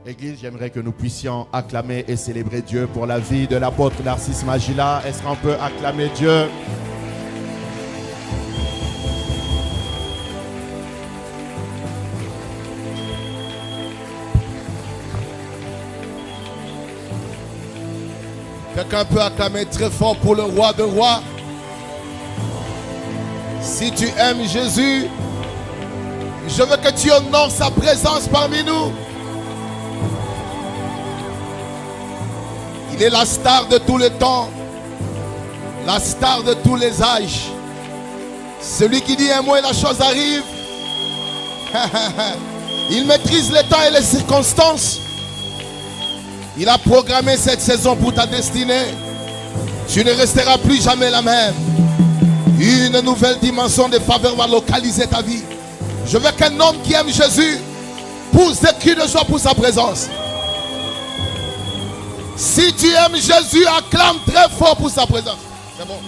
Église, j'aimerais que nous puissions acclamer et célébrer Dieu pour la vie de l'apôtre Narcisse Magila. Est-ce qu'on peut acclamer Dieu? Quelqu'un peut acclamer très fort pour le roi de rois. Si tu aimes Jésus, je veux que tu honores sa présence parmi nous. Il est la star de tous les temps, la star de tous les âges. Celui qui dit un mot et la chose arrive. Il maîtrise les temps et les circonstances. Il a programmé cette saison pour ta destinée. Tu ne resteras plus jamais la même. Une nouvelle dimension de faveur va localiser ta vie. Je veux qu'un homme qui aime Jésus pousse des cris de joie pour sa présence. Si tu aimes Jésus, acclame très fort pour sa présence. C'est bon.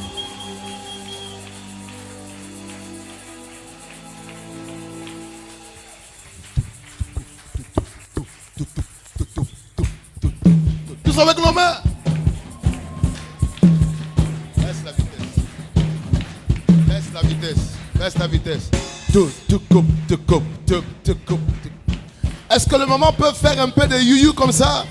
Tous avec nos mains. Baisse la vitesse. Baisse la vitesse. Baisse la vitesse. Tout coupe. Est-ce que le moment peut faire un peu de you comme ça?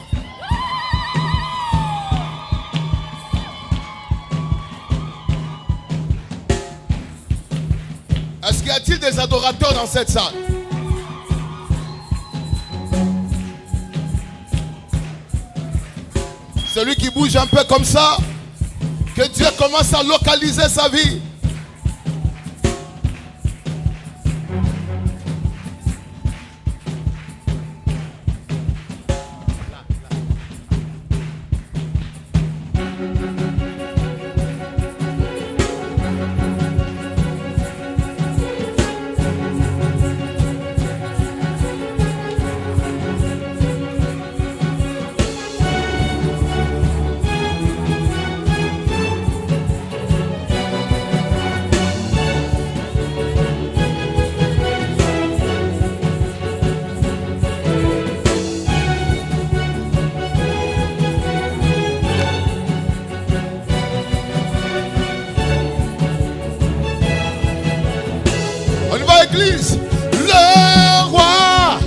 Est-ce qu'il y a-t-il des adorateurs dans cette salle? Celui qui bouge un peu comme ça, que Dieu commence à localiser sa vie. Église, le roi.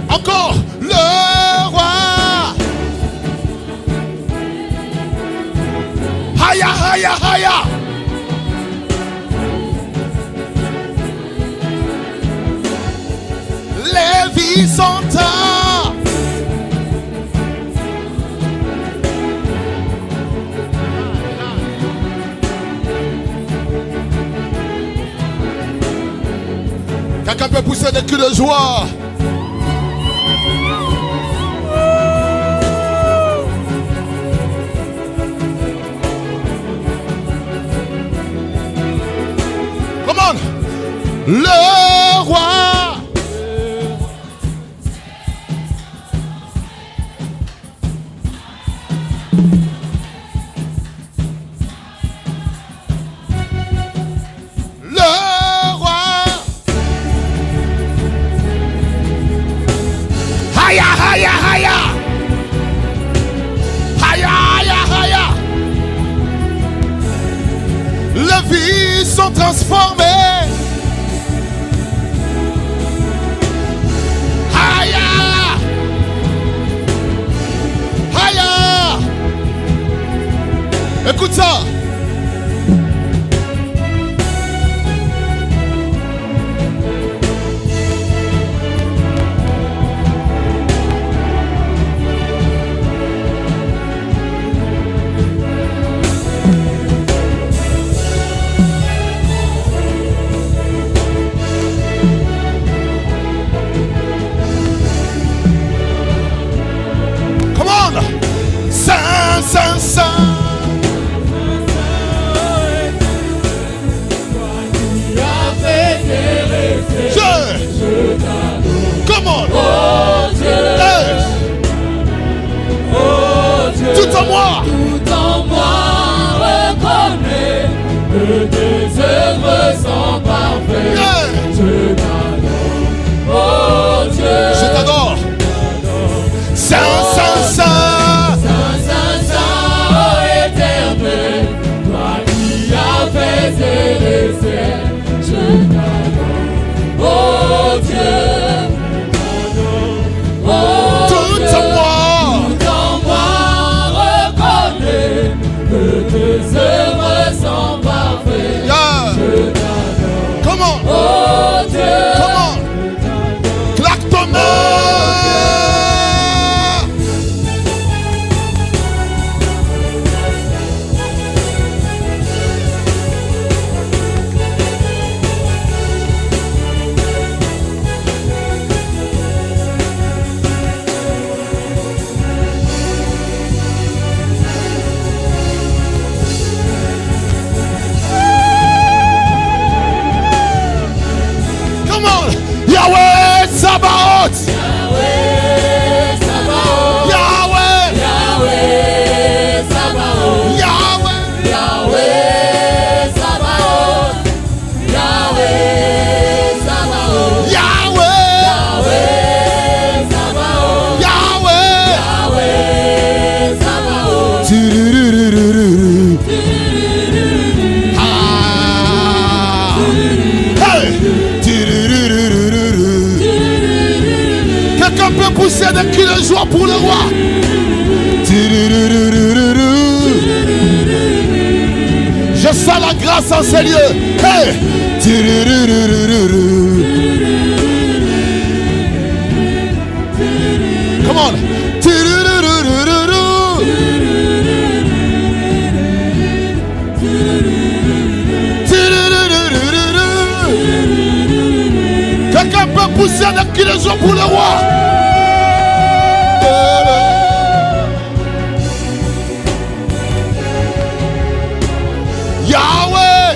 Encore le roi. Haya, haya, haya. Les vies sont à quelqu'un peut pousser des cris de joie. Come on. Le roi. Les vies sont transformées. Haya, haya. Écoute ça. Come on. Oh Dieu. Hey. Oh Dieu. Tout en moi. Tout en moi. la grâce en ces lieux. Hey! Come on. Quelqu'un peut pousser un cri de joie pour le roi. Yahweh,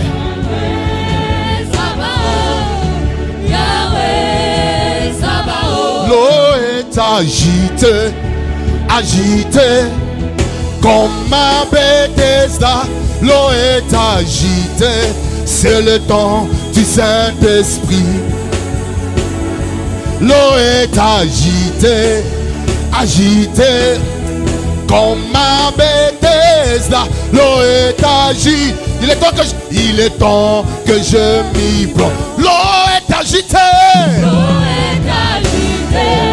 Yahweh, Sabaoth. l'eau est agitée, agitée, comme à Bethesda. L'eau est agitée, c'est le temps du Saint-Esprit. L'eau est agitée, agitée, comme à Bethesda. L'eau est agitée. Il est temps que je m'y plonge. L'eau est agitée, L'eau est agitée,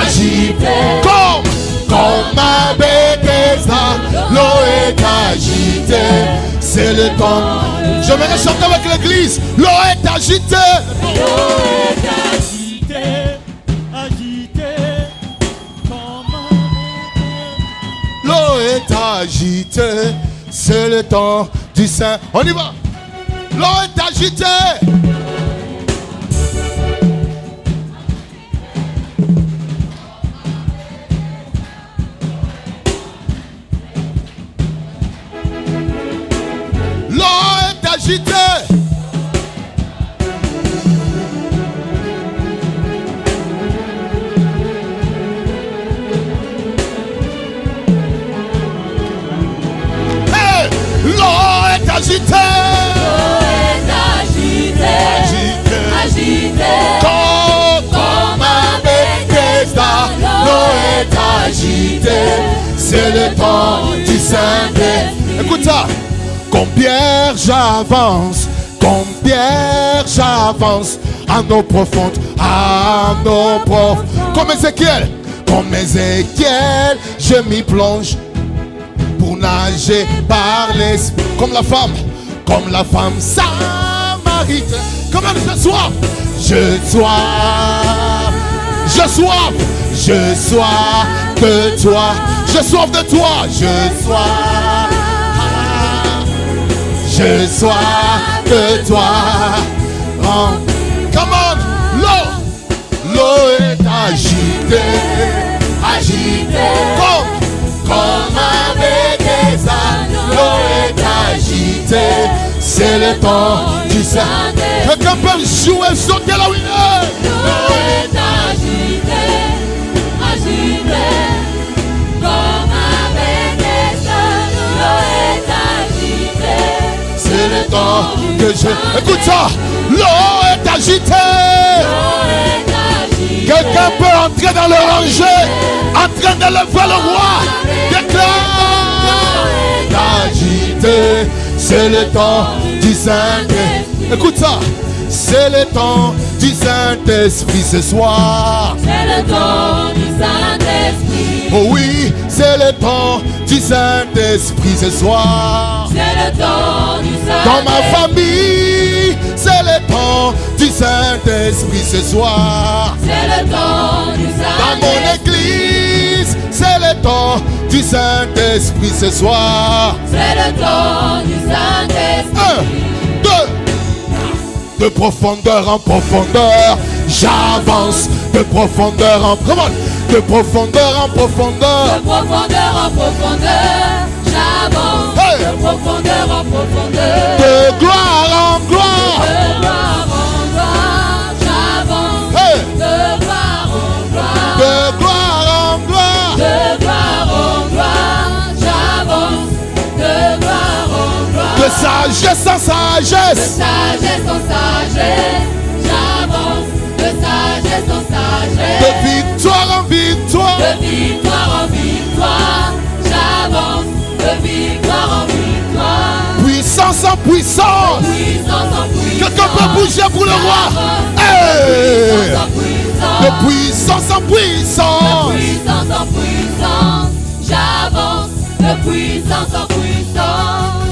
agitée, comme à Bethesda. L'eau est agitée, c'est le temps. Je vais chanter avec l'église. L'eau est agitée. l'eau est Agité, agité, comme L'eau est agitée, c'est le temps du Saint. On y va. L'eau est agitée. L'eau est agitée. Hey! L'eau est agitée. L'eau est agitée, agitée, Comme à Bethesda, l'eau est agitée. C'est le temps du Saint-Esprit. Écoute ça. Combien j'avance à nos profondes, Comme Ézéchiel, je m'y plonge pour nager par l'esprit. Comme la femme samaritaine. Comment je soif, je soif de toi, je soif de toi, je soif de toi. Oh. Come on, l'eau est agitée, comme à Bethesda. L'eau est agitée, c'est le temps du Saint. Quelqu'un peut jouer, sauter la winner. l'eau est agitée, agitée, comme à Bethesda. L'eau est agitée, C'est le temps que je... Écoute ça, l'eau est agitée. l'eau est agitée. Quelqu'un peut entrer dans le rangée, en train de lever le roi. Déclare, agité, c'est le temps du Saint-Esprit. Écoute ça, c'est le temps du Saint-Esprit ce soir. C'est le temps du Saint-Esprit. Oh oui, c'est le temps du Saint-Esprit ce soir. C'est le temps du Saint-Esprit. Dans ma famille, c'est le temps du Saint-Esprit ce soir. C'est le temps du Dans mon Saint-Esprit. église, c'est le temps du Saint-Esprit ce soir. C'est le temps du Saint-Esprit. 1, 2, de profondeur en profondeur, j'avance. De profondeur en profondeur, de profondeur en profondeur. De profondeur en profondeur, j'avance. Hey! De profondeur en profondeur. De gloire en gloire. De gloire en gloire, j'avance. Hey! De gloire en gloire. De gloire en gloire. De gloire en gloire, j'avance. De gloire en gloire. De sagesse en De sagesse. sagesse en sagesse, j'avance. De sagesse en sagesse. De victoire en victoire. De victoire en victoire, j'avance. De victoire en victoire. Puissance en puissance. Puissance en puissance. Quelqu'un peut bouger pour le roi. Hey! De puissance en puissance. De puissance en puissance, j'avance. De puissance en puissance.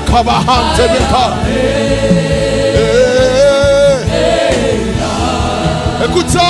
Rakabahante Beka. Écoute ça.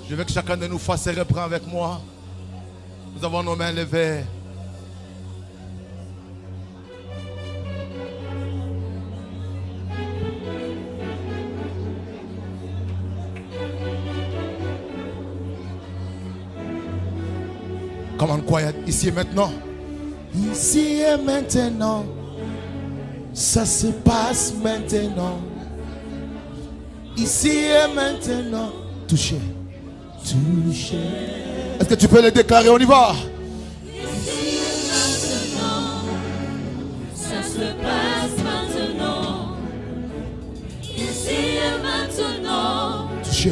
Je veux que chacun de nous fasse ses refrains avec moi. Nous avons nos mains levées. Come on, quiet. Ici et maintenant. Ici et maintenant. Ça se passe maintenant. Ici et maintenant. Touché. Touché. Est-ce que tu peux le déclarer? On y va. Ici et maintenant, ça se passe maintenant. Ici et maintenant, Touché.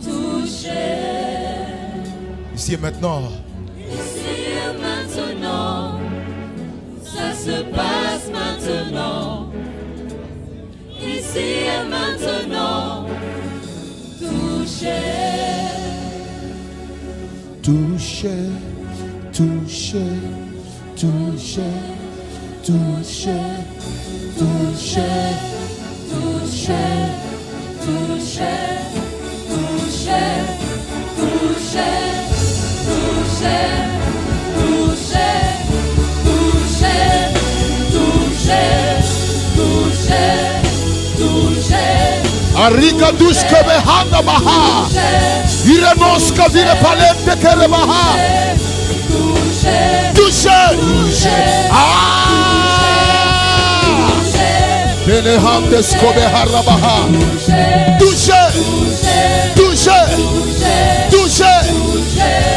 touché. Ici et maintenant. Ici et maintenant, ça se passe maintenant. Ici et maintenant, touché. Touché, touché, touché, touché, touché, Touché, touché, touché, touché, touché, touché, touché, touché, touché, Arika dushke behanda baha. Irenoska vire palente kere baha. touché, Touché. Ah. Benehandes kobe harabaha. Touché. Touché. Touché.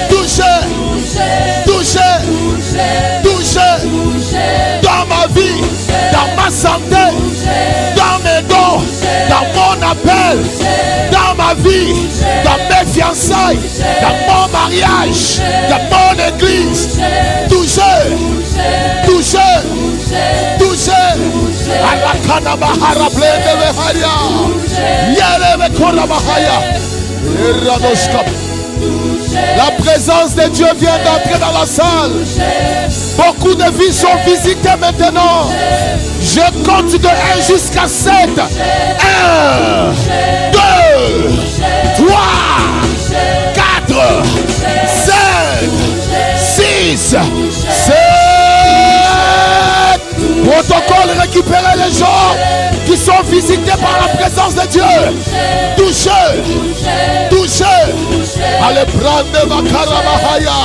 Touché. Touché. Touché. Dans ma vie, dans ma santé, dans mes dons, dans mon appel, dans ma vie, dans mes fiançailles, dans mon mariage, dans mon église. Touché, touché, touché. Alakana bahara blende beharia. Yele bekora bahaya. Eradoskap. La présence de Dieu vient d'entrer dans la salle. Beaucoup de vies sont visitées maintenant. Je compte de 1 jusqu'à 7. 1, 2, 3, 4, 5, 6, 7. Protocole, récupérer les gens qui sont visités par la présence de Dieu. Touchez, touchez. Allez prendre ma karabahaya.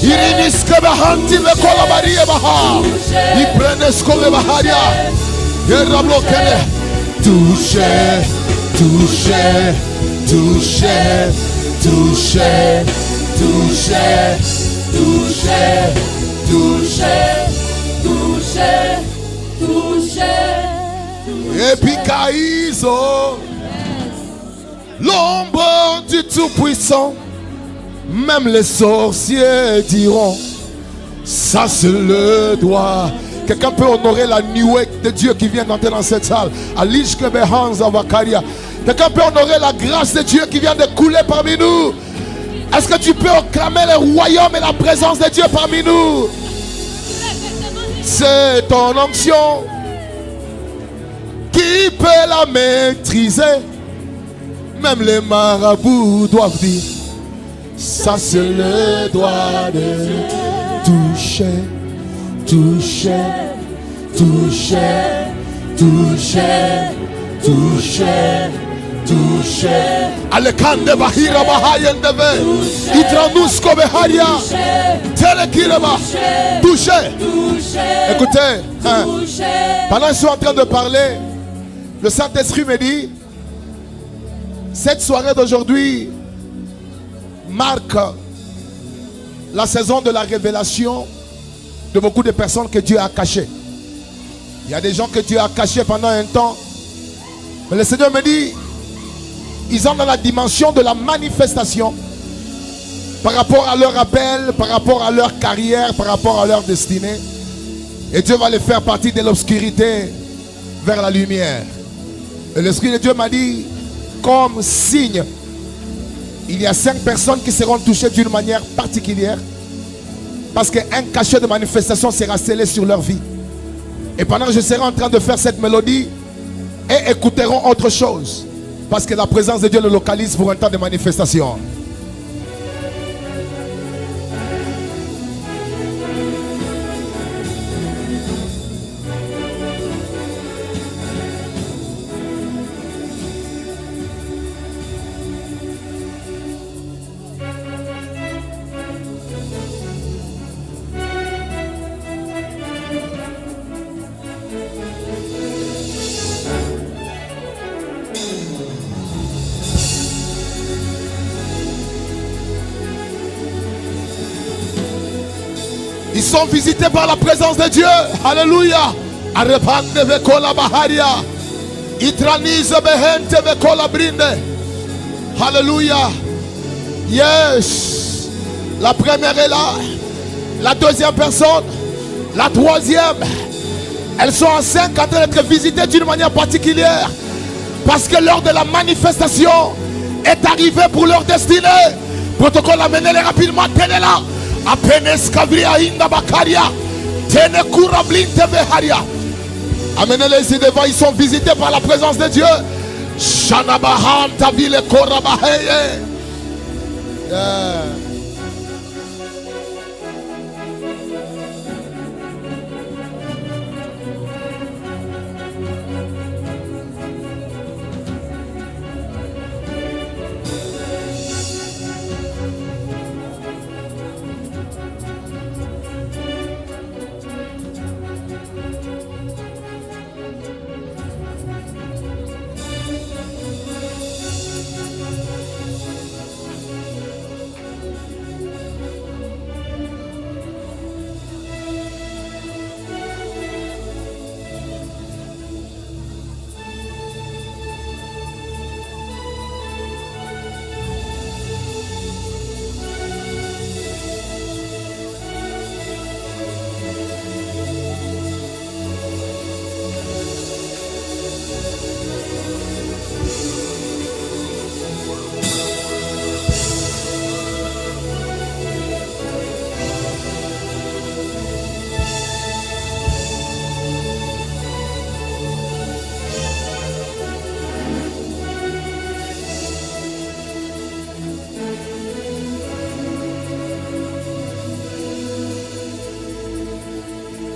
Iriniske bahanti me kolabarie baha. Iprenesko me baharia. Erablokene. Touchez, touchez, touchez, touchez, touchez, touchez, touchez. Epikaizo, l'ombre du Tout-Puissant, même les sorciers diront, ça c'est le doigt. Quelqu'un peut honorer la nuée de Dieu qui vient d'entrer dans cette salle. Quelqu'un peut honorer la grâce de Dieu qui vient de couler parmi nous. Est-ce que tu peux acclamer le royaume et la présence de Dieu parmi nous? C'est ton onction qui peut la maîtriser. Même les marabouts doivent dire, ça c'est le doigt de toucher, toucher, toucher, toucher, toucher, toucher. Alekande bahira bahayendeve, itranus kobeharia, telekireba, toucher. Écoutez, pendant que je suis en train de parler, le Saint-Esprit me dit, cette soirée d'aujourd'hui marque la saison de la révélation de beaucoup de personnes que Dieu a cachées. Il y a des gens que Dieu a cachés pendant un temps. Mais le Seigneur me dit, ils sont dans la dimension de la manifestation par rapport à leur appel, par rapport à leur carrière, par rapport à leur destinée. Et Dieu va les faire partir de l'obscurité vers la lumière. Et l'Esprit de Dieu m'a dit, comme signe, il y a 5 personnes qui seront touchées d'une manière particulière. Parce qu'un cachet de manifestation sera scellé sur leur vie. Et pendant que je serai en train de faire cette mélodie, et écouteront autre chose. Parce que la présence de Dieu le localise pour un temps de manifestation. Ils sont visités par la présence de Dieu. Alléluia. Arepande vekola baharia. Itranize behente vekola brinde. Alléluia. Yes. La première est là. La deuxième personne. La troisième. Elles sont en train d'être visitées d'une manière particulière. Parce que l'heure de la manifestation est arrivée pour leur destinée. Protocole, amenez-les rapidement. Tenez-la. Apenes kavria inda bakaria. Tene kura blinte beharia. Amenez-les ici devant. Ils sont visités par la présence de Dieu. Shanabahan tabile korabaheye. Yeah.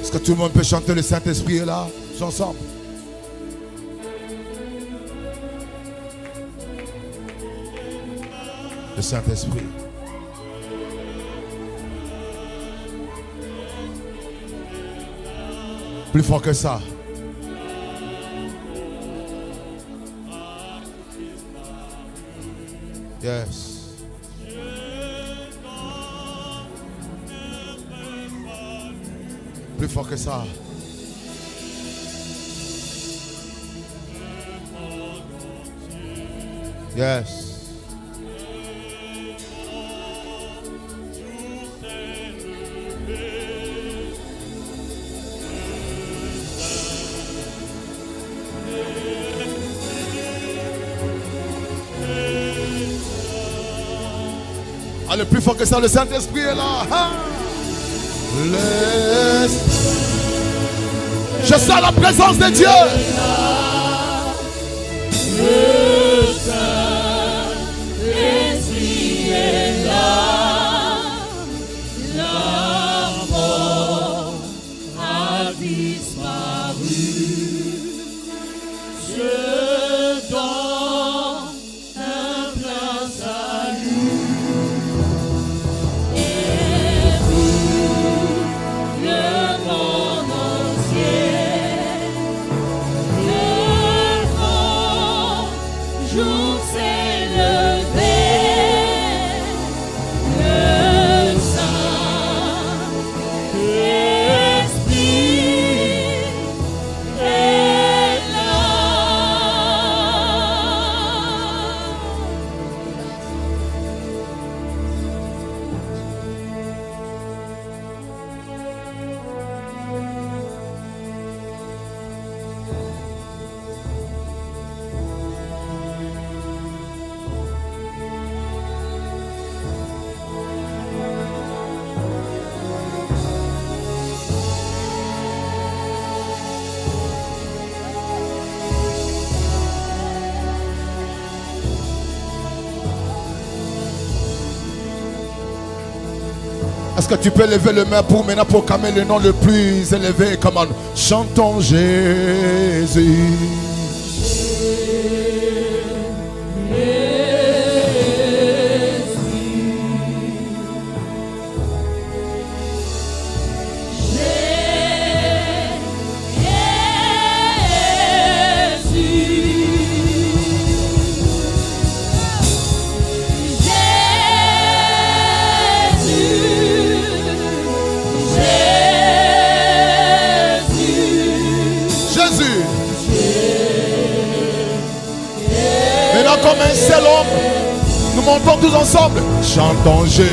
Est-ce que tout le monde peut chanter le Saint-Esprit est là? Tous ensemble. Le Saint-Esprit. Plus fort que ça. Yes. Plus fort que ça. Yes. Allez, plus fort que ça, le Saint-Esprit est là. Ah. Je sens la présence de Dieu. Le Saint-Esprit est là. La mort a disparu. Je donne un plein salut. Est-ce que tu peux lever le main pour maintenant proclamer le nom le plus élevé? Comment? Chantons Jésus. Jésus. là comme un seul homme. Nous montons tous ensemble. Chantons Jésus.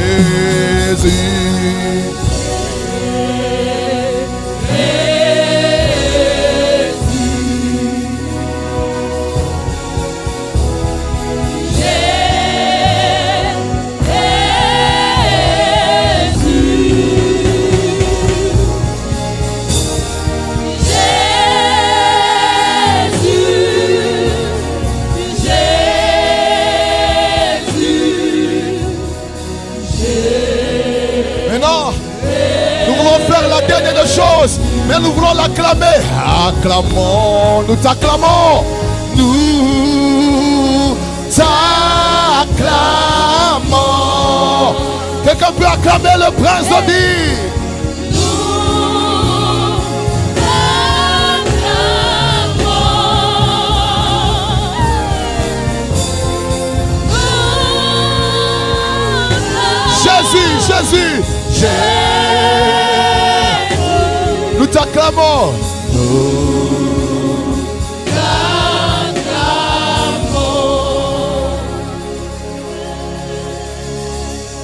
Mais nous voulons l'acclamer. Acclamons, nous t'acclamons. Nous t'acclamons. Quelqu'un peut acclamer le prince de vie. Jésus, Jésus, Jésus. Nous t'acclamons. Nous t'acclamons.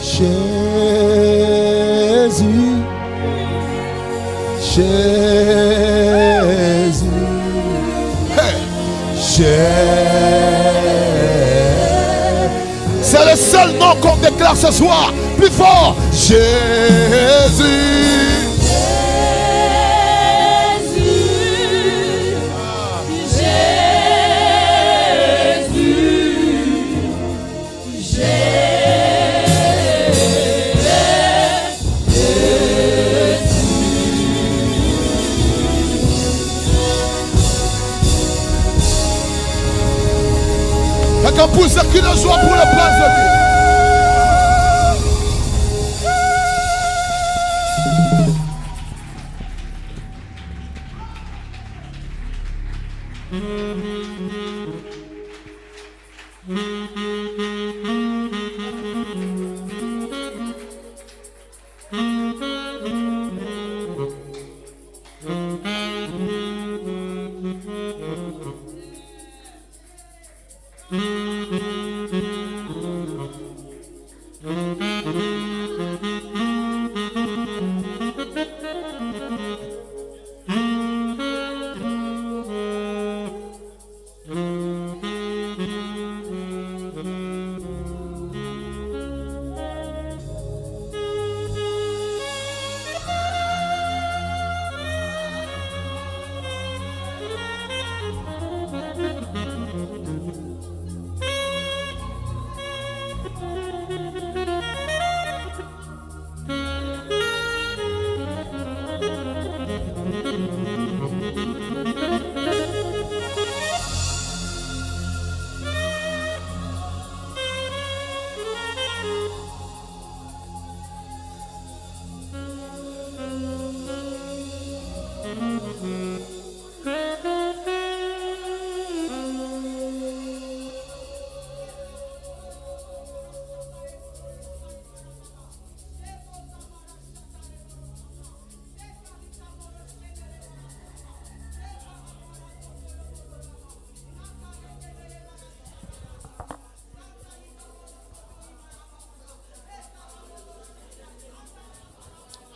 Jésus. Jésus. Hey. Jésus. C'est le seul nom qu'on déclare ce soir. Plus fort. Jésus. Quelqu'un pousse un cri de joie pour le prince de vie.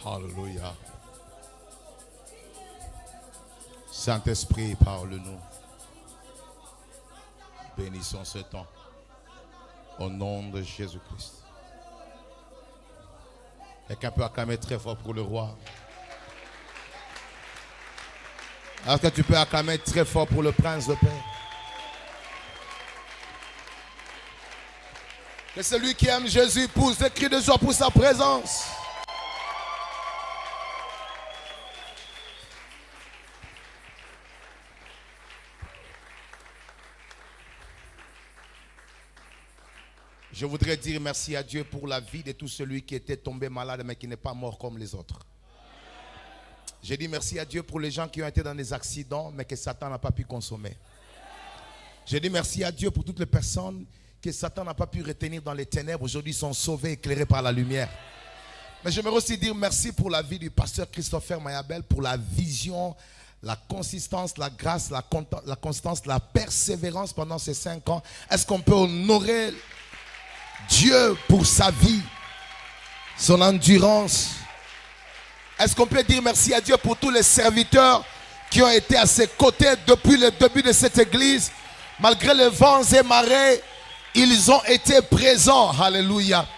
Alléluia. Saint-Esprit, parle-nous. Bénissons ce temps. Au nom de Jésus-Christ. Quelqu'un peut acclamer très fort pour le roi. Est-ce que tu peux acclamer très fort pour le prince de paix? Que celui qui aime Jésus pousse des cris de joie pour sa présence. Je voudrais dire merci à Dieu pour la vie de tout celui qui était tombé malade mais qui n'est pas mort comme les autres. J'ai dit merci à Dieu pour les gens qui ont été dans des accidents mais que Satan n'a pas pu consommer. J'ai dit merci à Dieu pour toutes les personnes que Satan n'a pas pu retenir dans les ténèbres. Aujourd'hui sont sauvées, éclairées par la lumière. Mais j'aimerais aussi dire merci pour la vie du pasteur Christopher Mayabel, pour la vision la consistance, la grâce, la constance, la persévérance pendant ces 5 ans. Est-ce qu'on peut honorer Dieu pour sa vie, son endurance? Est-ce qu'on peut dire merci à Dieu pour tous les serviteurs qui ont été à ses côtés depuis le début de cette église? Malgré les vents et marées, ils ont été présents. Alléluia.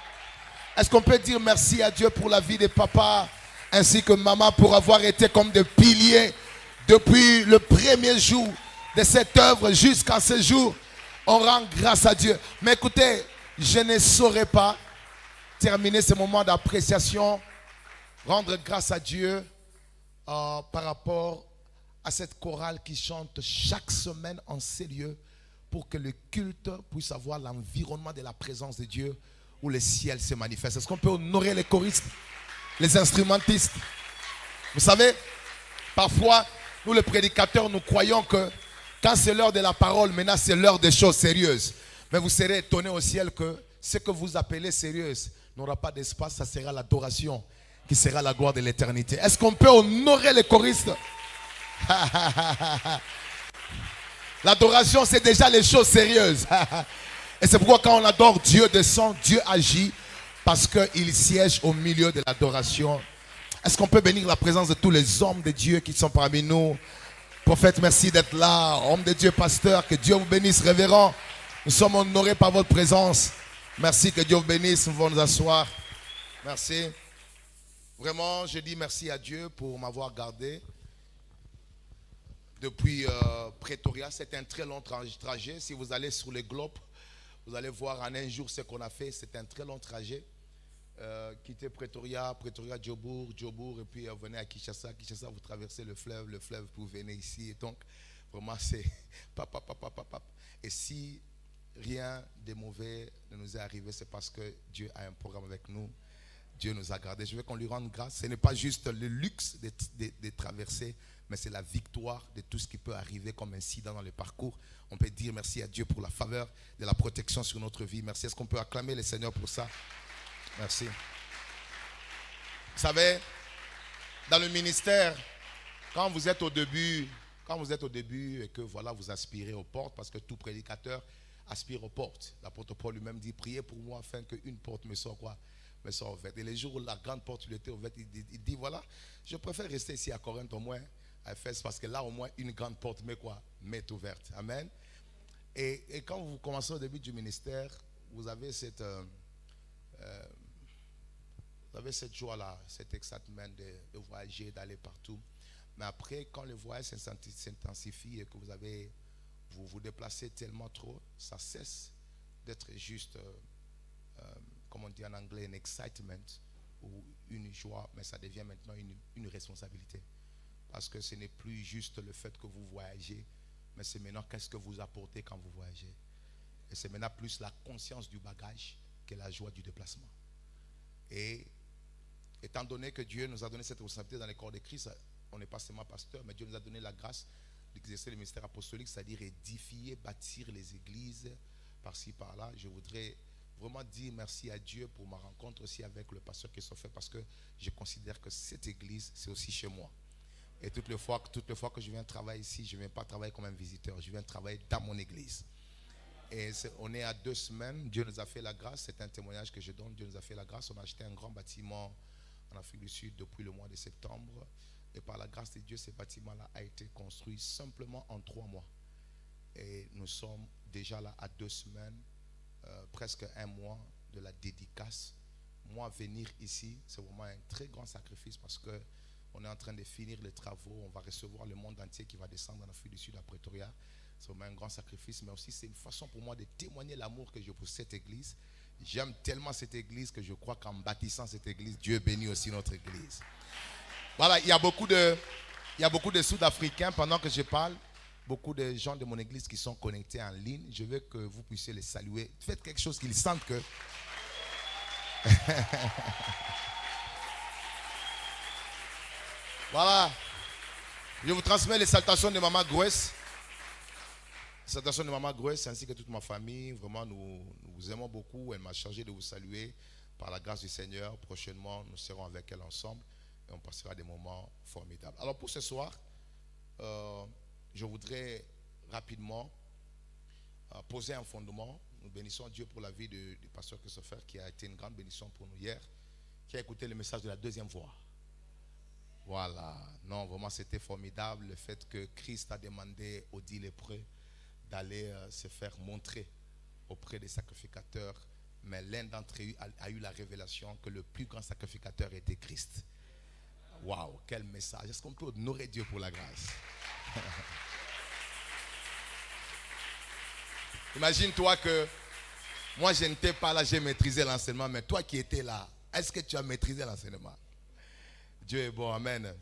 Est-ce qu'on peut dire merci à Dieu pour la vie des papas ainsi que maman pour avoir été comme des piliers depuis le premier jour de cette œuvre jusqu'à ce jour? On rend grâce à Dieu. Mais écoutez, je ne saurais pas terminer ce moment d'appréciation, rendre grâce à Dieu par rapport à cette chorale qui chante chaque semaine en ces lieux pour que le culte puisse avoir l'environnement de la présence de Dieu où le ciel se manifeste. Est-ce qu'on peut honorer les choristes, les instrumentistes? Vous savez, parfois, nous les prédicateurs, nous croyons que quand c'est l'heure de la parole, maintenant c'est l'heure des choses sérieuses. Mais vous serez étonnés au ciel que ce que vous appelez sérieuse n'aura pas d'espace, ça sera l'adoration qui sera la gloire de l'éternité. Est-ce qu'on peut honorer les choristes? L'adoration, c'est déjà les choses sérieuses. Et c'est pourquoi quand on adore, Dieu descend, Dieu agit, parce qu'il siège au milieu de l'adoration. Est-ce qu'on peut bénir la présence de tous les hommes de Dieu qui sont parmi nous? Prophète, merci d'être là. Homme de Dieu, pasteur, que Dieu vous bénisse. Révérend, nous sommes honorés par votre présence. Merci, que Dieu vous bénisse. Nous allons nous asseoir. Merci. Vraiment, je dis merci à Dieu pour m'avoir gardé depuis Pretoria. C'est un très long trajet. Si vous allez sur le globe, vous allez voir en un jour ce qu'on a fait. C'est un très long trajet. Quitter Pretoria, Djobour, et puis venez à Kinshasa. Kinshasa, vous traversez le fleuve, vous venez ici. Et donc, vraiment, c'est pap. Et si rien de mauvais ne nous est arrivé, c'est parce que Dieu a un programme avec nous. Dieu nous a gardés. Je veux qu'on lui rende grâce. Ce n'est pas juste le luxe de traverser, mais c'est la victoire de tout ce qui peut arriver comme incident dans le parcours. On peut dire merci à Dieu pour la faveur de la protection sur notre vie. Merci. Est-ce qu'on peut acclamer le Seigneur pour ça? Merci. Vous savez, dans le ministère, quand vous êtes au début et que voilà, vous aspirez aux portes, parce que tout prédicateur aspire aux portes. L'apôtre Paul lui-même dit, priez pour moi afin qu'une porte me soit quoi? Me soit ouverte. Et les jours où la grande porte lui était ouverte, il dit voilà, je préfère rester ici à Corinthe au moins, à Éphèse, parce que là au moins une grande porte m'est ouverte. Amen. Et quand vous commencez au début du ministère, vous avez cette joie-là, cet excitement de voyager, d'aller partout. Mais après, quand le voyage s'intensifie et que vous vous déplacez tellement trop, ça cesse d'être juste, comme on dit en anglais, un excitement ou une joie, mais ça devient maintenant une responsabilité. Parce que ce n'est plus juste le fait que vous voyagez, mais c'est maintenant qu'est-ce que vous apportez quand vous voyagez. Et c'est maintenant plus la conscience du bagage que la joie du déplacement. Et étant donné que Dieu nous a donné cette responsabilité dans les corps de Christ, on n'est pas seulement pasteur, mais Dieu nous a donné la grâce d'exercer le ministère apostolique, c'est-à-dire édifier, bâtir les églises par-ci, par-là. Je voudrais vraiment dire merci à Dieu pour ma rencontre aussi avec le pasteur Christophe, parce que je considère que cette église, c'est aussi chez moi. Et toutes les fois que je viens travailler ici, je ne viens pas travailler comme un visiteur, je viens travailler dans mon église. Et on est à 2 semaines, Dieu nous a fait la grâce, c'est un témoignage que je donne, Dieu nous a fait la grâce, on a acheté un grand bâtiment en Afrique du Sud depuis le mois de septembre. Et par la grâce de Dieu, ce bâtiment-là a été construit simplement en 3 mois. Et nous sommes déjà là à 2 semaines, presque 1 mois de la dédicace. Moi, venir ici, c'est vraiment un très grand sacrifice parce qu'on est en train de finir les travaux. On va recevoir le monde entier qui va descendre en Afrique du Sud à Pretoria. C'est vraiment un grand sacrifice, mais aussi c'est une façon pour moi de témoigner l'amour que j'ai pour cette église. J'aime tellement cette église que je crois qu'en bâtissant cette église, Dieu bénit aussi notre église. Voilà, il y a beaucoup de Sud-Africains pendant que je parle, beaucoup de gens de mon église qui sont connectés en ligne. Je veux que vous puissiez les saluer. Faites quelque chose qu'ils sentent que... Voilà. Je vous transmets les salutations de Maman Grace. Les salutations de Maman Grace ainsi que toute ma famille. Vraiment, nous vous aimons beaucoup. Elle m'a chargé de vous saluer par la grâce du Seigneur. Prochainement, nous serons avec elle ensemble et on passera des moments formidables. Alors pour ce soir, je voudrais rapidement poser un fondement. Nous bénissons Dieu pour la vie du pasteur Christopher, qui a été une grande bénédiction pour nous hier, qui a écouté le message de la deuxième voix. Voilà. Non, vraiment, c'était formidable le fait que Christ a demandé aux 10 lépreux d'aller se faire montrer auprès des sacrificateurs. Mais l'un d'entre eux a eu la révélation que le plus grand sacrificateur était Christ. Waouh, quel message. Est-ce qu'on peut honorer Dieu pour la grâce? Imagine-toi que moi je n'étais pas là, j'ai maîtrisé l'enseignement, mais toi qui étais là, est-ce que tu as maîtrisé l'enseignement? Dieu est bon, amen.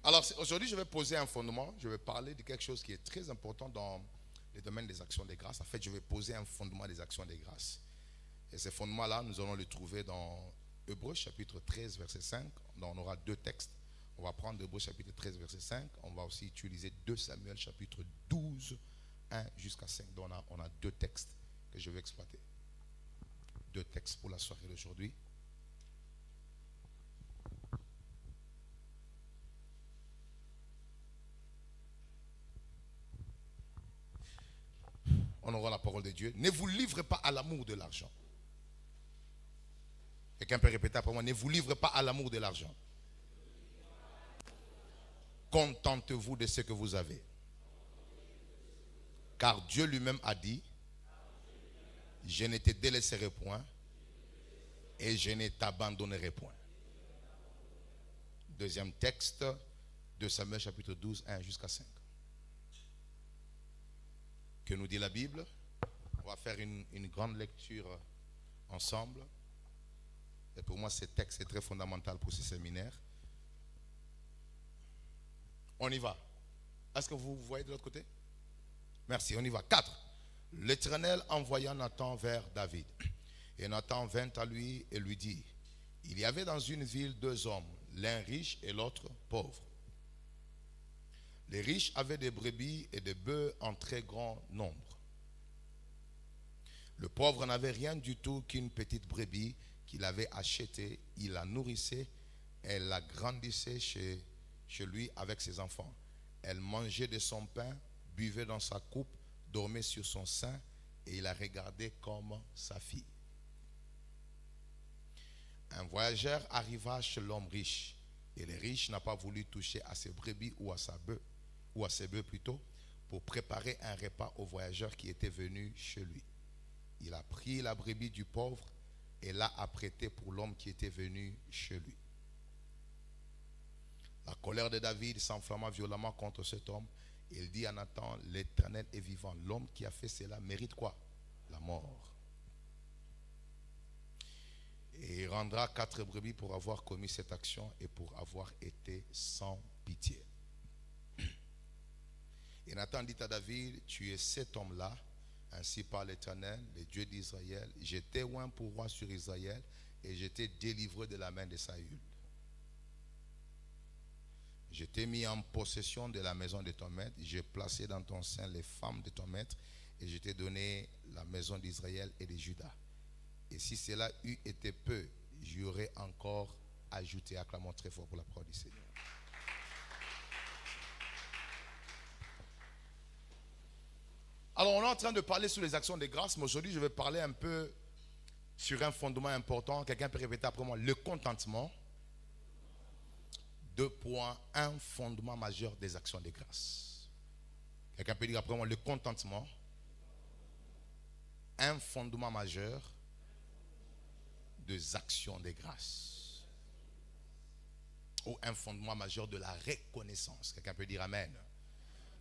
Alors aujourd'hui je vais poser un fondement, je vais parler de quelque chose qui est très important dans le domaine des actions des grâces. En fait, je vais poser un fondement des actions des grâces. Et ce fondement-là, nous allons le trouver dans Hébreux chapitre 13 verset 5. Donc, on aura deux textes. On va prendre Hébreux chapitre 13 verset 5. On va aussi utiliser 2 Samuel chapitre 12, 1 jusqu'à 5. Donc on a deux textes que je vais exploiter. Deux textes pour la soirée d'aujourd'hui. On aura la parole de Dieu. Ne vous livrez pas à l'amour de l'argent. Quelqu'un peut répéter après moi. Ne vous livrez pas à l'amour de l'argent. Contentez-vous de ce que vous avez. Car Dieu lui-même a dit, je ne te délaisserai point et je ne t'abandonnerai point. Deuxième texte de Samuel chapitre 12, 1 jusqu'à 5. Que nous dit la Bible? On va faire une grande lecture ensemble. Et pour moi, ce texte est très fondamental pour ce séminaire. On y va. Est-ce que vous voyez de l'autre côté? Merci, on y va. 4. L'Éternel envoya Nathan vers David. Et Nathan vint à lui et lui dit, il y avait dans une ville 2 hommes, l'un riche et l'autre pauvre. Les riches avaient des brebis et des bœufs en très grand nombre. Le pauvre n'avait rien du tout qu'une petite brebis qu'il avait achetée. Il la nourrissait, elle la grandissait chez lui avec ses enfants. Elle mangeait de son pain, buvait dans sa coupe, dormait sur son sein et il la regardait comme sa fille. Un voyageur arriva chez l'homme riche et le riche n'a pas voulu toucher à ses brebis ou à ses bœufs plutôt, pour préparer un repas au voyageur qui était venu chez lui. Il a pris la brebis du pauvre et l'a apprêtée pour l'homme qui était venu chez lui. La colère de David s'enflamma violemment contre cet homme. Il dit à Nathan, l'Éternel est vivant. L'homme qui a fait cela mérite quoi? La mort. Et il rendra 4 brebis pour avoir commis cette action et pour avoir été sans pitié. Et Nathan dit à David, tu es cet homme-là, ainsi par l'Éternel, le Dieu d'Israël. J'étais oint pour roi sur Israël et j'étais délivré de la main de Saül. Je t'ai mis en possession de la maison de ton maître. J'ai placé dans ton sein les femmes de ton maître et je t'ai donné la maison d'Israël et de Juda. Et si cela eût été peu, j'y aurais encore ajouté. Acclamons très fort pour la parole du Seigneur. Alors on est en train de parler sur les actions de grâce, mais aujourd'hui je vais parler un peu sur un fondement important. Quelqu'un peut répéter après moi, le contentement. 2 points, un fondement majeur des actions de grâce. Quelqu'un peut dire après moi, le contentement. Un fondement majeur des actions de grâce. Ou un fondement majeur de la reconnaissance. Quelqu'un peut dire amen.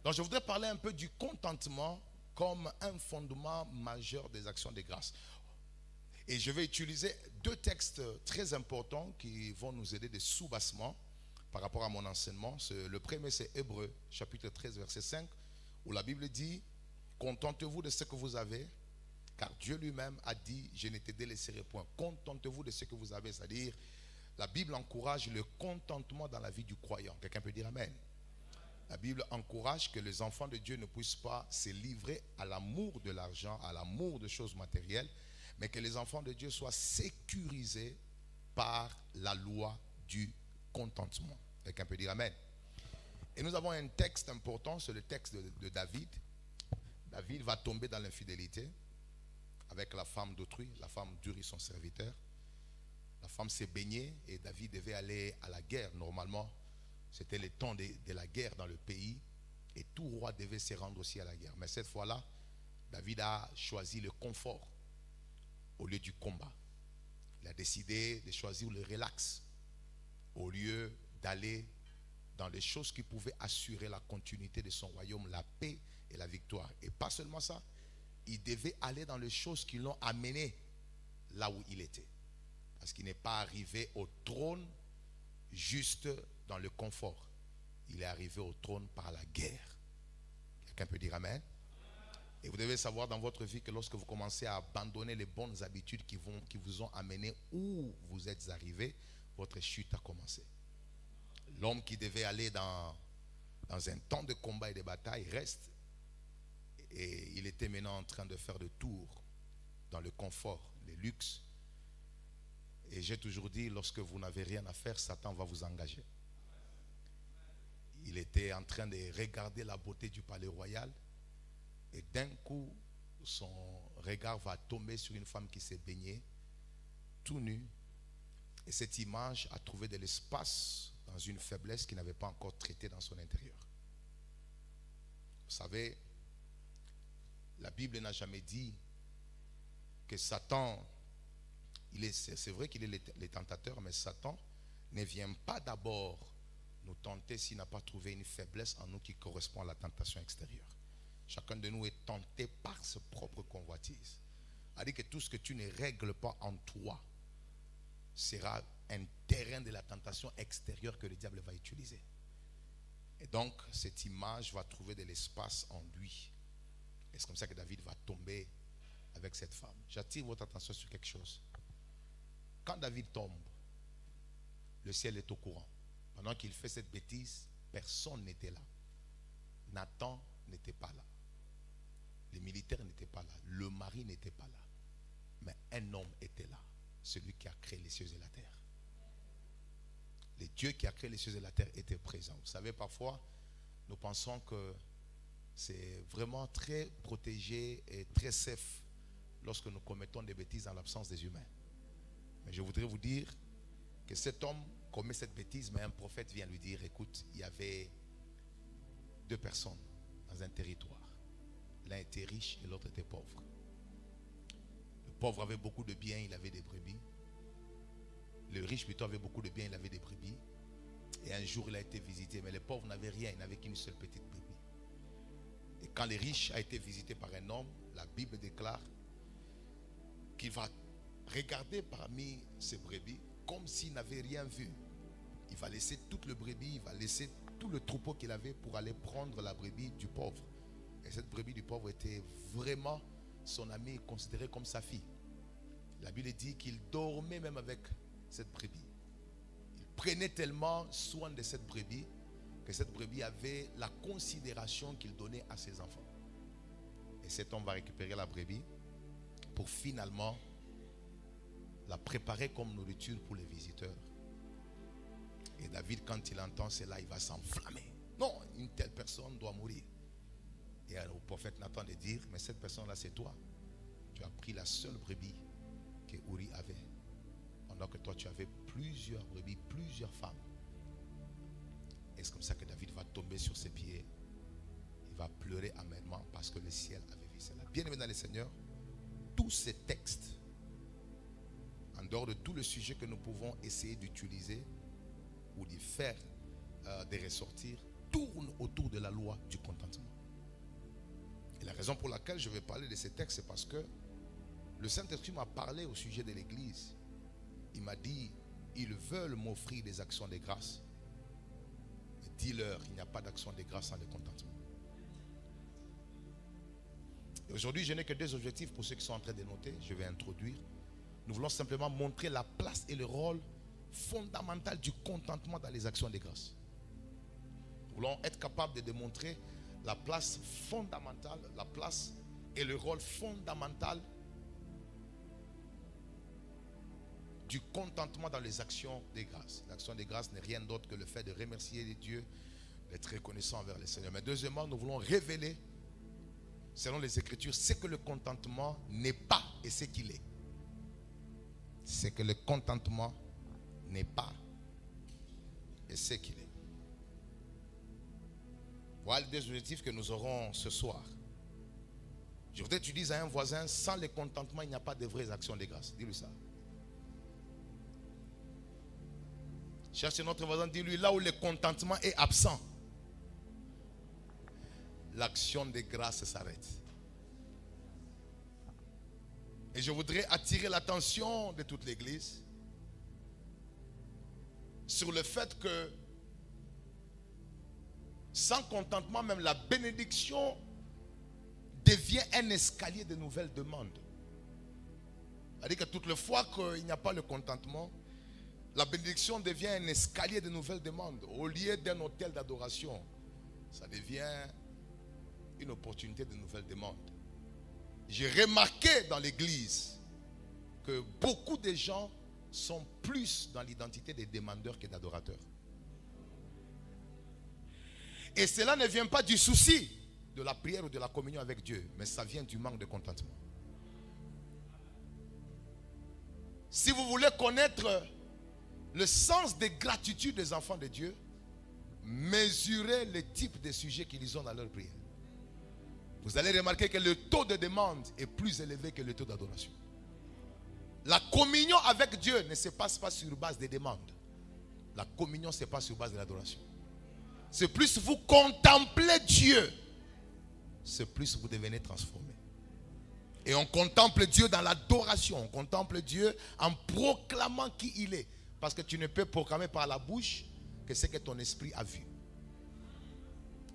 Donc je voudrais parler un peu du contentement comme un fondement majeur des actions de grâce. Et je vais utiliser 2 textes très importants qui vont nous aider de sous-bassement par rapport à mon enseignement. Le premier, c'est Hébreux, chapitre 13, verset 5, où la Bible dit, contentez-vous de ce que vous avez, car Dieu lui-même a dit, je ne te délaisserai point. Contentez-vous de ce que vous avez, c'est-à-dire, la Bible encourage le contentement dans la vie du croyant. Quelqu'un peut dire amen. La Bible encourage que les enfants de Dieu ne puissent pas se livrer à l'amour de l'argent, à l'amour de choses matérielles, mais que les enfants de Dieu soient sécurisés par la loi du contentement. Quelqu'un peut dire amen. Et nous avons un texte important, c'est le texte de David. David va tomber dans l'infidélité avec la femme d'autrui. La femme d'Uri, son serviteur. La femme s'est baignée et David devait aller à la guerre. Normalement, c'était le temps de la guerre dans le pays. Et tout roi devait se rendre aussi à la guerre. Mais cette fois-là, David a choisi le confort au lieu du combat. Il a décidé de choisir le relax au lieu d'aller dans les choses qui pouvaient assurer la continuité de son royaume, la paix et la victoire. Et pas seulement ça, il devait aller dans les choses qui l'ont amené là où il était. Parce qu'il n'est pas arrivé au trône juste dans le confort. Il est arrivé au trône par la guerre. Quelqu'un peut dire amen? Et vous devez savoir dans votre vie que lorsque vous commencez à abandonner les bonnes habitudes qui vous ont amené où vous êtes arrivé, votre chute a commencé. L'homme qui devait aller dans un temps de combat et de bataille reste. Et il était maintenant en train de faire le tour dans le confort, le luxe. Et j'ai toujours dit, lorsque vous n'avez rien à faire, Satan va vous engager. Il était en train de regarder la beauté du palais royal. Et d'un coup, son regard va tomber sur une femme qui s'est baignée, tout nue. Et cette image a trouvé de l'espace dans une faiblesse qu'il n'avait pas encore traitée dans son intérieur. Vous savez, la Bible n'a jamais dit que Satan, c'est vrai qu'il est le tentateur, mais Satan ne vient pas d'abord nous tenter s'il n'a pas trouvé une faiblesse en nous qui correspond à la tentation extérieure. Chacun de nous est tenté par sa propre convoitise. C'est-à-dire que tout ce que tu ne règles pas en toi sera un terrain de la tentation extérieure que le diable va utiliser. Et donc, cette image va trouver de l'espace en lui. Et c'est comme ça que David va tomber avec cette femme. J'attire votre attention sur quelque chose. Quand David tombe, le ciel est au courant. Pendant qu'il fait cette bêtise, personne n'était là. Nathan n'était pas là. Les militaires n'étaient pas là. Le mari n'était pas là. Mais un homme était là. Celui qui a créé les cieux et la terre. Le Dieu qui a créé les cieux et la terre était présent. Vous savez, parfois, nous pensons que c'est vraiment très protégé et très safe lorsque nous commettons des bêtises en l'absence des humains. Mais je voudrais vous dire que cet homme commet cette bêtise, mais un prophète vient lui dire, écoute, il y avait deux personnes dans un territoire. L'un était riche et l'autre était pauvre. Le pauvre avait beaucoup de biens, il avait des brebis. Le riche plutôt avait beaucoup de biens, il avait des brebis. Et un jour il a été visité, mais le pauvre n'avait rien, il n'avait qu'une seule petite brebis. Et quand le riche a été visité par un homme, la Bible déclare qu'il va regarder parmi ses brebis comme s'il n'avait rien vu. Il va laisser toute le brebis, il va laisser tout le troupeau qu'il avait pour aller prendre la brebis du pauvre. Et cette brebis du pauvre était vraiment son ami, considéré comme sa fille. La Bible dit qu'il dormait même avec cette brebis. Il prenait tellement soin de cette brebis que cette brebis avait la considération qu'il donnait à ses enfants. Et cet homme va récupérer la brebis pour finalement la préparer comme nourriture pour les visiteurs. Et David, quand il entend cela, il va s'enflammer. Non, une telle personne doit mourir. Et alors, au prophète Nathan de dire, mais cette personne-là, c'est toi. Tu as pris la seule brebis que Uri avait. Pendant que toi, tu avais plusieurs brebis, plusieurs femmes. Et c'est comme ça que David va tomber sur ses pieds. Il va pleurer amèrement parce que le ciel avait vu cela. Bien-aimés dans le Seigneur, tous ces textes, en dehors de tout le sujet que nous pouvons essayer d'utiliser ou de faire, de ressortir, tournent autour de la loi du contentement. Et la raison pour laquelle je vais parler de ces textes, c'est parce que le Saint-Esprit m'a parlé au sujet de l'Église. Il m'a dit, ils veulent m'offrir des actions de grâce. Mais dis-leur, il n'y a pas d'action de grâce sans le contentement. Et aujourd'hui, je n'ai que deux objectifs pour ceux qui sont en train de noter. Je vais introduire. Nous voulons simplement montrer la place et le rôle fondamental du contentement dans les actions de grâce. Nous voulons être capables de démontrer la place fondamentale, la place et le rôle fondamental du contentement dans les actions de grâce. L'action de grâce n'est rien d'autre que le fait de remercier Dieu d'être reconnaissant envers le Seigneur. Mais deuxièmement, nous voulons révéler, selon les Écritures, ce que le contentement n'est pas et ce qu'il est. C'est que le contentement n'est pas et ce qu'il est. Voilà les deux objectifs que nous aurons ce soir. Je voudrais que tu dises à un voisin, sans le contentement, il n'y a pas de vraies actions de grâce. Dis-lui ça. Cherche notre voisin, dis-lui, là où le contentement est absent, l'action de grâce s'arrête. Et je voudrais attirer l'attention de toute l'Église sur le fait que sans contentement, même la bénédiction devient un escalier de nouvelles demandes. C'est-à-dire que toutes les fois qu'il n'y a pas le contentement, la bénédiction devient un escalier de nouvelles demandes. Au lieu d'un hôtel d'adoration, ça devient une opportunité de nouvelles demandes. J'ai remarqué dans l'église que beaucoup de gens sont plus dans l'identité des demandeurs que d'adorateurs. Et cela ne vient pas du souci de la prière ou de la communion avec Dieu, mais ça vient du manque de contentement. Si vous voulez connaître le sens de gratitude des enfants de Dieu, mesurez le type de sujets qu'ils ont dans leur prière. Vous allez remarquer que le taux de demande est plus élevé que le taux d'adoration. La communion avec Dieu ne se passe pas sur base des demandes. La communion se passe sur base de l'adoration. C'est plus vous contemplez Dieu, c'est plus vous devenez transformé. Et on contemple Dieu dans l'adoration. On contemple Dieu en proclamant qui il est. Parce que tu ne peux proclamer par la bouche que ce que ton esprit a vu.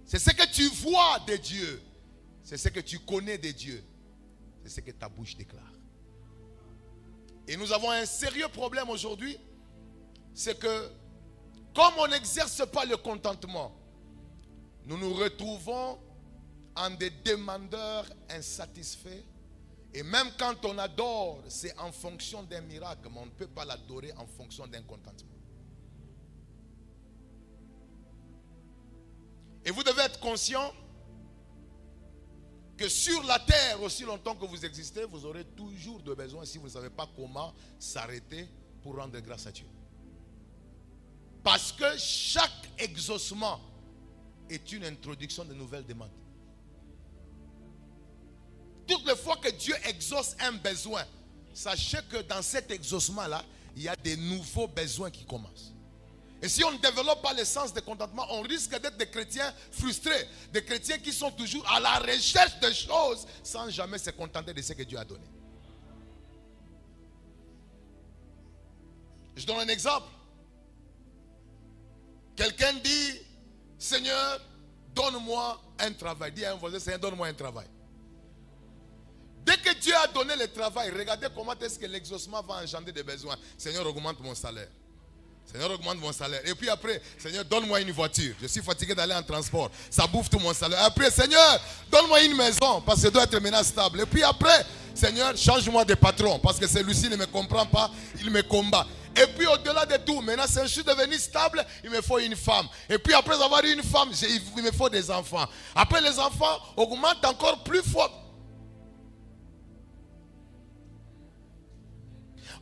C'est ce que tu vois de Dieu. C'est ce que tu connais de Dieu. C'est ce que ta bouche déclare. Et nous avons un sérieux problème aujourd'hui. C'est que comme on n'exerce pas le contentement, nous nous retrouvons en des demandeurs insatisfaits. Et même quand on adore, c'est en fonction d'un miracle, mais on ne peut pas l'adorer en fonction d'un contentement. Et vous devez être conscient que sur la terre, aussi longtemps que vous existez, vous aurez toujours de besoin si vous ne savez pas comment s'arrêter pour rendre grâce à Dieu. Parce que chaque exaucement est une introduction de nouvelles demandes. Toutes les fois que Dieu exauce un besoin, sachez que dans cet exaucement-là, il y a des nouveaux besoins qui commencent. Et si on ne développe pas le sens de contentement, on risque d'être des chrétiens frustrés, des chrétiens qui sont toujours à la recherche de choses sans jamais se contenter de ce que Dieu a donné. Je donne un exemple. Quelqu'un dit, Seigneur, donne-moi un travail. Dis à un voisin, Seigneur, donne-moi un travail. Dès que Dieu a donné le travail, regardez comment est-ce que l'exaucement va engendrer des besoins. Seigneur, augmente mon salaire. Seigneur, augmente mon salaire. Et puis après, Seigneur, donne-moi une voiture. Je suis fatigué d'aller en transport. Ça bouffe tout mon salaire. Après, Seigneur, donne-moi une maison parce que je dois être maintenant stable. Et puis après, Seigneur, change-moi de patron parce que celui-ci ne me comprend pas, il me combat. Et puis au-delà de tout, maintenant je suis devenu stable, il me faut une femme. Et puis après avoir une femme, il me faut des enfants. Après les enfants augmentent encore plus fort.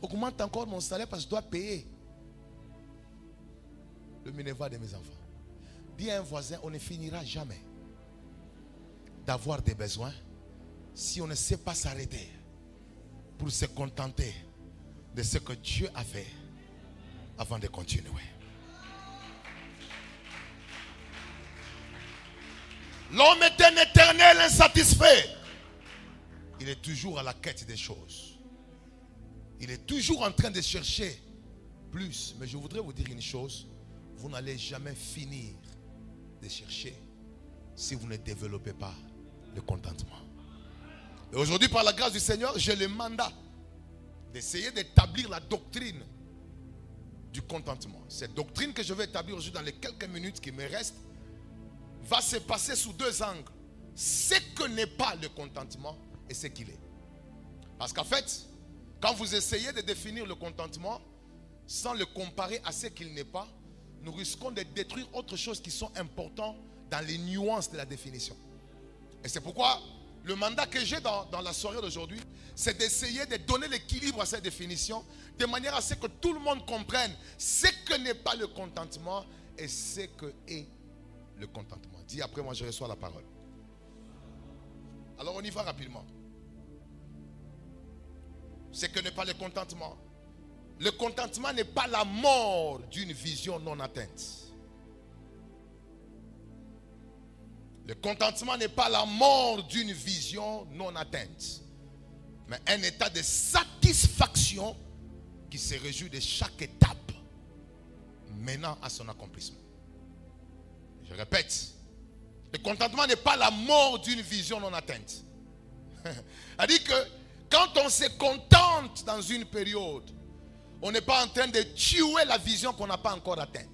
Augmente encore mon salaire parce que je dois payer le minerva de mes enfants. Dis à un voisin, on ne finira jamais d'avoir des besoins si on ne sait pas s'arrêter pour se contenter de ce que Dieu a fait avant de continuer. L'homme est un éternel insatisfait. Il est toujours à la quête des choses. Il est toujours en train de chercher plus. Mais je voudrais vous dire une chose. Vous n'allez jamais finir de chercher si vous ne développez pas le contentement. Et aujourd'hui, par la grâce du Seigneur, j'ai le mandat d'essayer d'établir la doctrine du contentement. Cette doctrine que je vais établir aujourd'hui dans les quelques minutes qui me restent va se passer sous deux angles. Ce que n'est pas le contentement et ce qu'il est. Parce qu'en fait, quand vous essayez de définir le contentement sans le comparer à ce qu'il n'est pas, nous risquons de détruire autre chose qui sont importantes dans les nuances de la définition. Et c'est pourquoi le mandat que j'ai dans la soirée d'aujourd'hui, c'est d'essayer de donner l'équilibre à cette définition, de manière à ce que tout le monde comprenne ce que n'est pas le contentement et ce que est le contentement. Dis après moi, je reçois la parole. Alors on y va rapidement. Ce que n'est pas le contentement. Le contentement n'est pas la mort d'une vision non atteinte. Le contentement n'est pas la mort d'une vision non atteinte, mais un état de satisfaction qui se réjouit de chaque étape menant à son accomplissement. Je répète, le contentement n'est pas la mort d'une vision non atteinte. C'est-à-dire que quand on se contente dans une période, on n'est pas en train de tuer la vision qu'on n'a pas encore atteinte.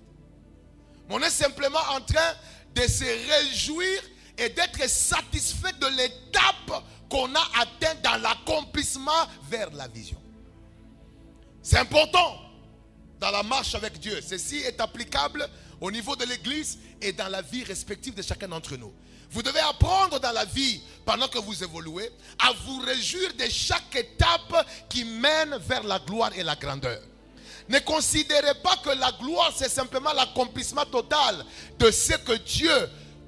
On est simplement en train de se réjouir et d'être satisfait de l'étape qu'on a atteinte dans l'accomplissement vers la vision. C'est important dans la marche avec Dieu. Ceci est applicable au niveau de l'église et dans la vie respective de chacun d'entre nous. Vous devez apprendre dans la vie, pendant que vous évoluez, à vous réjouir de chaque étape qui mène vers la gloire et la grandeur. Ne considérez pas que la gloire, c'est simplement l'accomplissement total de ce que Dieu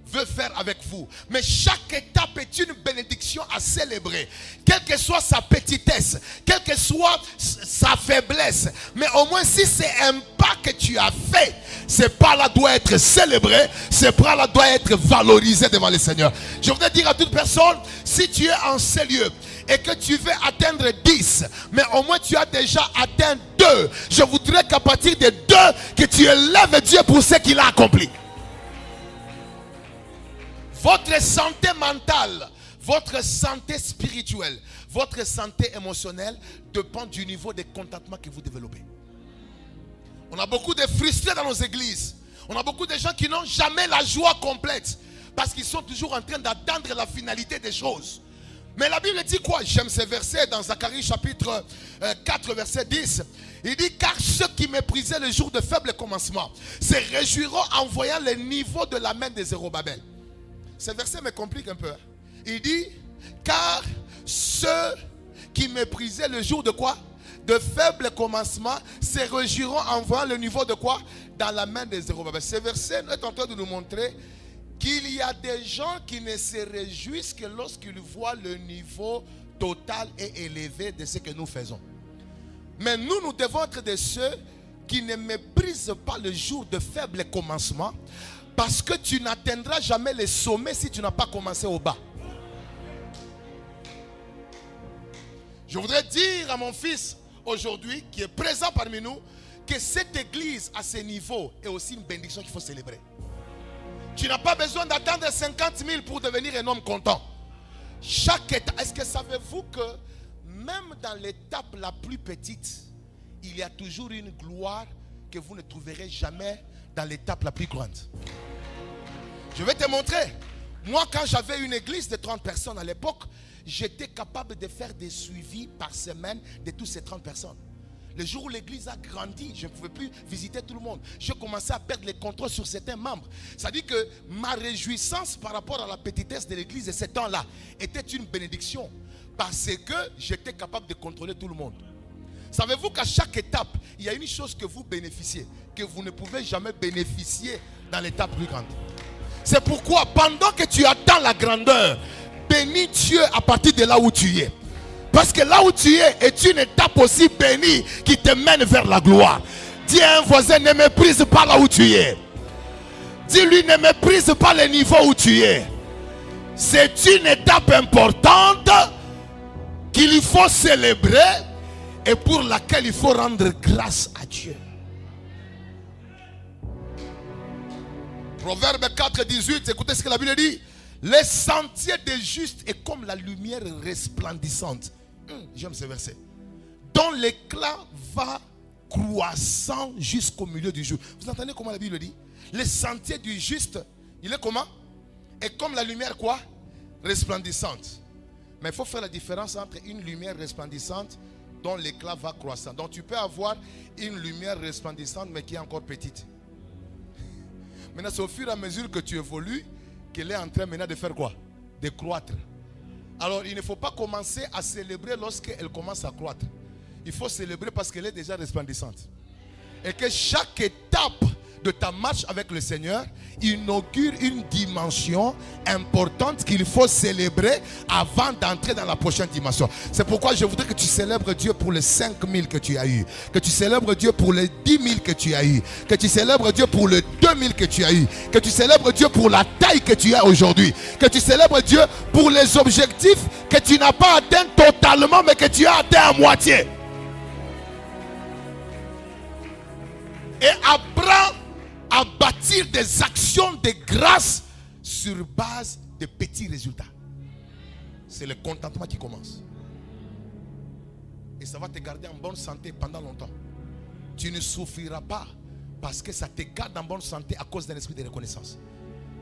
veut faire avec vous. Mais chaque étape est une bénédiction à célébrer. Quelle que soit sa petitesse, quelle que soit sa faiblesse. Mais au moins si c'est un pas que tu as fait, ce pas-là doit être célébré. Ce pas-là doit être valorisé devant le Seigneur. Je voudrais dire à toute personne, si tu es en ces lieux et que tu veux atteindre 10, mais au moins tu as déjà atteint 2. Je voudrais qu'à partir de 2, que tu élèves Dieu pour ce qu'il a accompli. Votre santé mentale, votre santé spirituelle, votre santé émotionnelle dépend du niveau de contentement que vous développez. On a beaucoup de frustrés dans nos églises. On a beaucoup de gens qui n'ont jamais la joie complète parce qu'ils sont toujours en train d'attendre la finalité des choses. Mais la Bible dit quoi? J'aime ce verset dans Zacharie chapitre 4 verset 10. Il dit, car ceux qui méprisaient le jour de faible commencement se réjouiront en voyant le niveau de la main de Zérubabel. Ce verset me complique un peu. Il dit, car ceux qui méprisaient le jour de quoi? De faible commencement se réjouiront en voyant le niveau de quoi? Dans la main de Zérubabel. Ce verset est en train de nous montrer qu'il y a des gens qui ne se réjouissent que lorsqu'ils voient le niveau total et élevé de ce que nous faisons. Mais nous devons être de ceux qui ne méprisent pas le jour de faible commencement, parce que tu n'atteindras jamais le sommet si tu n'as pas commencé au bas. Je voudrais dire à mon fils aujourd'hui, qui est présent parmi nous, que cette église à ce niveau est aussi une bénédiction qu'il faut célébrer. Tu n'as pas besoin d'attendre 50 000 pour devenir un homme content. Chaque étape, est-ce que savez-vous que même dans l'étape la plus petite, il y a toujours une gloire que vous ne trouverez jamais dans l'étape la plus grande? Je vais te montrer. Moi, quand j'avais une église de 30 personnes à l'époque, j'étais capable de faire des suivis par semaine de toutes ces 30 personnes. Le jour où l'église a grandi, je ne pouvais plus visiter tout le monde. Je commençais à perdre le contrôle sur certains membres. Ça dit que ma réjouissance par rapport à la petitesse de l'église de ce temps-là était une bénédiction. Parce que j'étais capable de contrôler tout le monde. Savez-vous qu'à chaque étape, il y a une chose que vous bénéficiez, que vous ne pouvez jamais bénéficier dans l'étape plus grande. C'est pourquoi pendant que tu attends la grandeur, bénis Dieu à partir de là où tu es. Parce que là où tu es est une étape aussi bénie qui te mène vers la gloire. Dis à un voisin, ne méprise pas là où tu es. Dis-lui, ne méprise pas le niveau où tu es. C'est une étape importante qu'il faut célébrer et pour laquelle il faut rendre grâce à Dieu. Proverbe 4, 18, écoutez ce que la Bible dit. Les sentiers des justes est comme la lumière resplendissante. J'aime ce verset. Dont l'éclat va croissant jusqu'au milieu du jour. Vous entendez comment la Bible dit? Les sentiers du juste, il est comment? Est comme la lumière quoi? Resplendissante. Mais il faut faire la différence entre une lumière resplendissante dont l'éclat va croissant. Donc tu peux avoir une lumière resplendissante mais qui est encore petite. Maintenant, c'est au fur et à mesure que tu évolues qu'elle est en train maintenant de faire quoi? De croître. Alors, il ne faut pas commencer à célébrer lorsqu'elle commence à croître. Il faut célébrer parce qu'elle est déjà resplendissante. Et que chaque étape de ta marche avec le Seigneur inaugure une dimension importante qu'il faut célébrer avant d'entrer dans la prochaine dimension. C'est pourquoi je voudrais que tu célèbres Dieu pour les 5000 que tu as eu, que tu célèbres Dieu pour les 10 000 que tu as eu, que tu célèbres Dieu pour les 2000 que tu as eu, que tu célèbres Dieu pour la taille que tu as aujourd'hui, que tu célèbres Dieu pour les objectifs que tu n'as pas atteints totalement mais que tu as atteints à moitié. Et apprends à bâtir des actions de grâce sur base de petits résultats. C'est le contentement qui commence. Et ça va te garder en bonne santé pendant longtemps. Tu ne souffriras pas parce que ça te garde en bonne santé à cause d'un esprit de reconnaissance.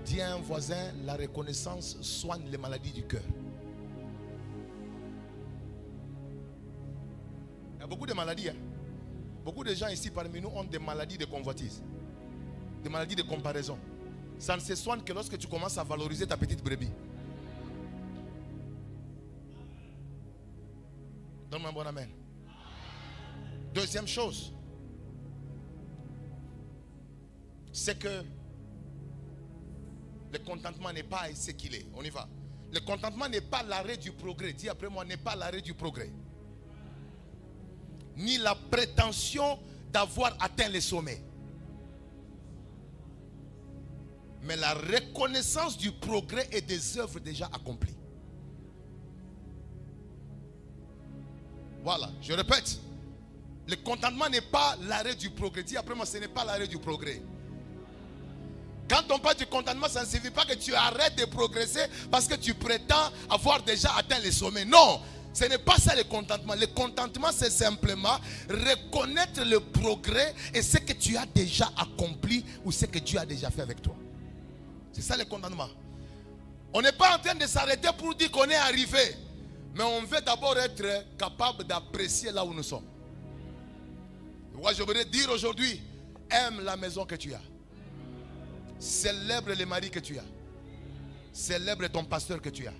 Dis à un voisin, la reconnaissance soigne les maladies du cœur. Il y a beaucoup de maladies. Beaucoup de gens ici parmi nous ont des maladies de convoitise. Des maladies de comparaison. Ça ne se soigne que lorsque tu commences à valoriser ta petite brebis. Donne-moi un bon amen. Deuxième chose, c'est que le contentement n'est pas ce qu'il est. On y va. Le contentement n'est pas l'arrêt du progrès. Dis après moi, n'est pas l'arrêt du progrès. Ni la prétention d'avoir atteint les sommets. Mais la reconnaissance du progrès et des œuvres déjà accomplies. Voilà, je répète. Le contentement n'est pas l'arrêt du progrès. Dis après moi, ce n'est pas l'arrêt du progrès. Quand on parle du contentement, ça ne signifie pas que tu arrêtes de progresser parce que tu prétends avoir déjà atteint les sommets. Non, ce n'est pas ça le contentement. Le contentement, c'est simplement reconnaître le progrès et ce que tu as déjà accompli ou ce que Dieu a déjà fait avec toi. C'est ça le contentement. On n'est pas en train de s'arrêter pour dire qu'on est arrivé. Mais on veut d'abord être capable d'apprécier là où nous sommes. Moi, je voudrais dire aujourd'hui, aime la maison que tu as. Célèbre le mari que tu as. Célèbre ton pasteur que tu as.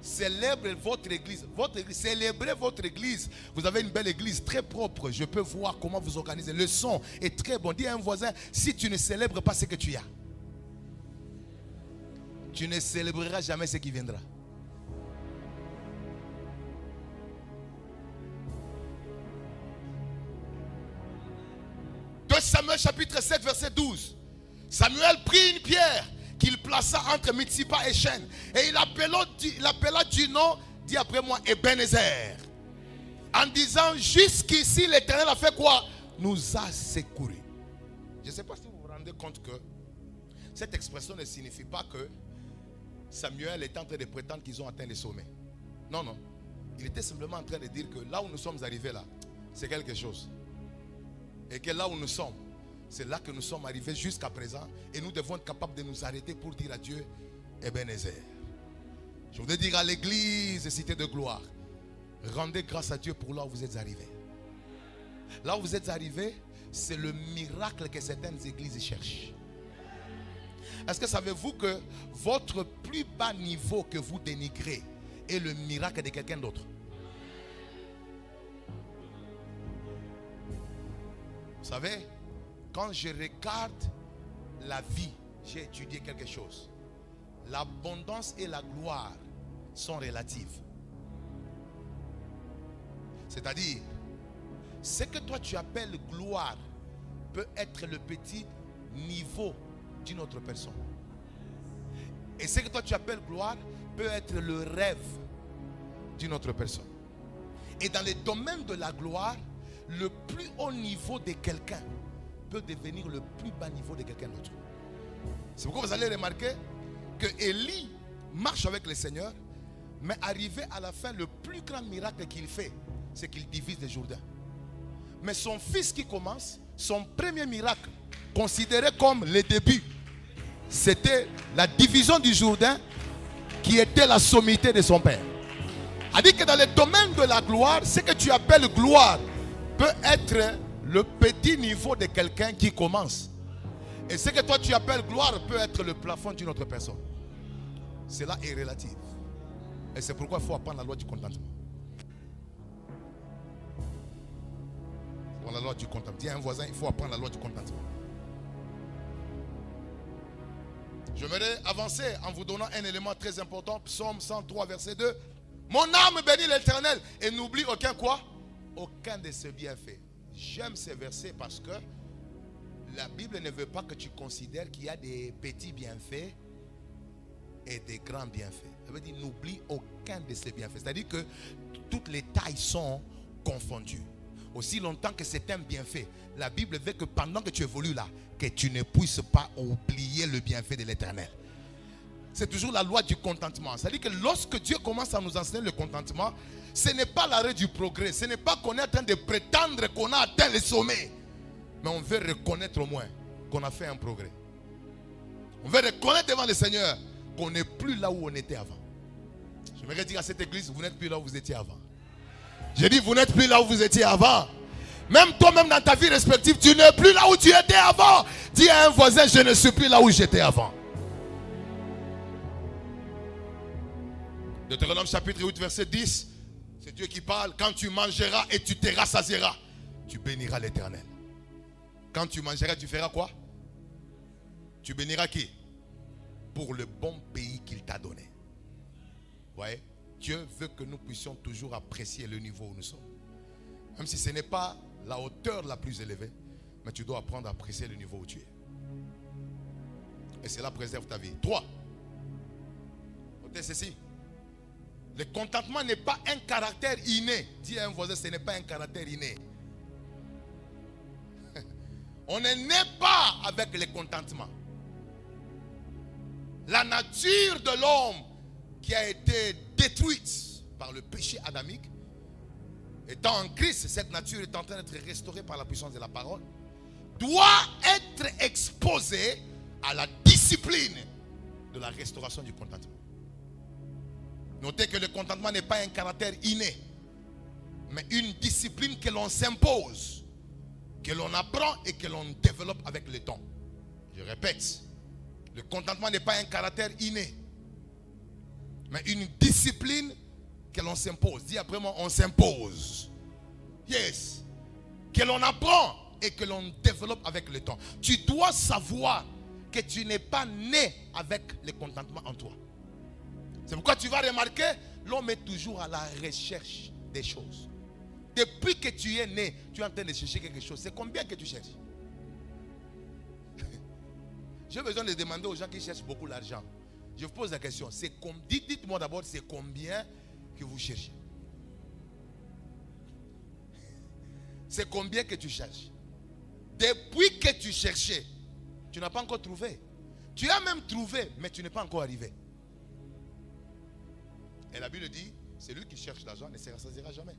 Célèbre votre église. Célébrez votre église. Vous avez une belle église très propre. Je peux voir comment vous organisez. Le son est très bon. Dis à un voisin, si tu ne célèbres pas ce que tu as, tu ne célébreras jamais ce qui viendra. De Samuel chapitre 7 verset 12. Samuel prit une pierre qu'il plaça entre Mitzipah et Chêne. Et il appela du nom, dis après moi, Ebenezer. En disant, jusqu'ici l'Éternel a fait quoi? Nous a secourus. Je ne sais pas si vous vous rendez compte que cette expression ne signifie pas que Samuel est en train de prétendre qu'ils ont atteint les sommets. Non, non. Il était simplement en train de dire que là où nous sommes arrivés là, c'est quelque chose. Et que là où nous sommes, c'est là que nous sommes arrivés jusqu'à présent. Et nous devons être capables de nous arrêter pour dire à Dieu, Ebenezer. Je voudrais dire à l'église Cité de Gloire, rendez grâce à Dieu pour là où vous êtes arrivés. Là où vous êtes arrivés, c'est le miracle que certaines églises cherchent. Est-ce que savez-vous que votre plus bas niveau que vous dénigrez est le miracle de quelqu'un d'autre? Vous savez, quand je regarde la vie, j'ai étudié quelque chose. L'abondance et la gloire sont relatives. C'est-à-dire, ce que toi tu appelles gloire peut être le petit niveau d'une autre personne. Et ce que toi tu appelles gloire peut être le rêve d'une autre personne. Et dans le domaine de la gloire, le plus haut niveau de quelqu'un peut devenir le plus bas niveau de quelqu'un d'autre. C'est pourquoi vous allez remarquer que Élie marche avec le Seigneur, mais arrivé à la fin, le plus grand miracle qu'il fait, c'est qu'il divise le Jourdain. Mais son fils qui commence, son premier miracle, considéré comme le début, c'était la division du Jourdain qui était la sommité de son père. A dit que dans le domaine de la gloire, ce que tu appelles gloire peut être le petit niveau de quelqu'un qui commence. Et ce que toi tu appelles gloire peut être le plafond d'une autre personne. Cela est relatif. Et c'est pourquoi il faut apprendre la loi du contentement. La loi du contentement. Dis à un voisin, il faut apprendre la loi du contentement. J'aimerais avancer en vous donnant un élément très important. Psaume 103, verset 2. Mon âme bénit l'Éternel et n'oublie aucun quoi? Aucun de ses bienfaits. J'aime ces versets parce que la Bible ne veut pas que tu considères qu'il y a des petits bienfaits et des grands bienfaits. Ça veut dire n'oublie aucun de ses bienfaits. C'est-à-dire que toutes les tailles sont confondues. Aussi longtemps que c'est un bienfait, la Bible veut que pendant que tu évolues là, que tu ne puisses pas oublier le bienfait de l'Éternel. C'est toujours la loi du contentement. C'est-à-dire que lorsque Dieu commence à nous enseigner le contentement, ce n'est pas l'arrêt du progrès. Ce n'est pas qu'on est en train de prétendre qu'on a atteint le sommet. Mais on veut reconnaître au moins qu'on a fait un progrès. On veut reconnaître devant le Seigneur qu'on n'est plus là où on était avant. J'aimerais dire à cette église, vous n'êtes plus là où vous étiez avant. J'ai dit, vous n'êtes plus là où vous étiez avant. Même toi-même dans ta vie respective, tu n'es plus là où tu étais avant. Dis à un voisin, je ne suis plus là où j'étais avant. Deutéronome chapitre 8, verset 10. C'est Dieu qui parle. Quand tu mangeras et tu te rassasieras, tu béniras l'Éternel. Quand tu mangeras, tu feras quoi? Tu béniras qui? Pour le bon pays qu'il t'a donné. Vous voyez? Dieu veut que nous puissions toujours apprécier le niveau où nous sommes. Même si ce n'est pas la hauteur la plus élevée, mais tu dois apprendre à apprécier le niveau où tu es. Et cela préserve ta vie. 3. Notez ceci. Le contentement n'est pas un caractère inné. Dis à un voisin, ce n'est pas un caractère inné. On ne naît pas avec le contentement. La nature de l'homme qui a été détruite par le péché adamique, étant en Christ, cette nature est en train d'être restaurée par la puissance de la parole, doit être exposée à la discipline de la restauration du contentement. Notez que le contentement n'est pas un caractère inné, mais une discipline que l'on s'impose, que l'on apprend et que l'on développe avec le temps. Je répète, le contentement n'est pas un caractère inné, mais une discipline que l'on s'impose. Dis après moi, on s'impose. Yes. Que l'on apprend et que l'on développe avec le temps. Tu dois savoir que tu n'es pas né avec le contentement en toi. C'est pourquoi tu vas remarquer, l'homme est toujours à la recherche des choses. Depuis que tu es né, tu es en train de chercher quelque chose. C'est combien que tu cherches? J'ai besoin de demander aux gens qui cherchent beaucoup l'argent. Je vous pose la question. Dites-moi d'abord, c'est combien que vous cherchez? C'est combien que tu cherches? Depuis que tu cherchais, tu n'as pas encore trouvé. Tu as même trouvé, mais tu n'es pas encore arrivé. Et la Bible dit, celui qui cherche l'argent ne se rassasiera jamais.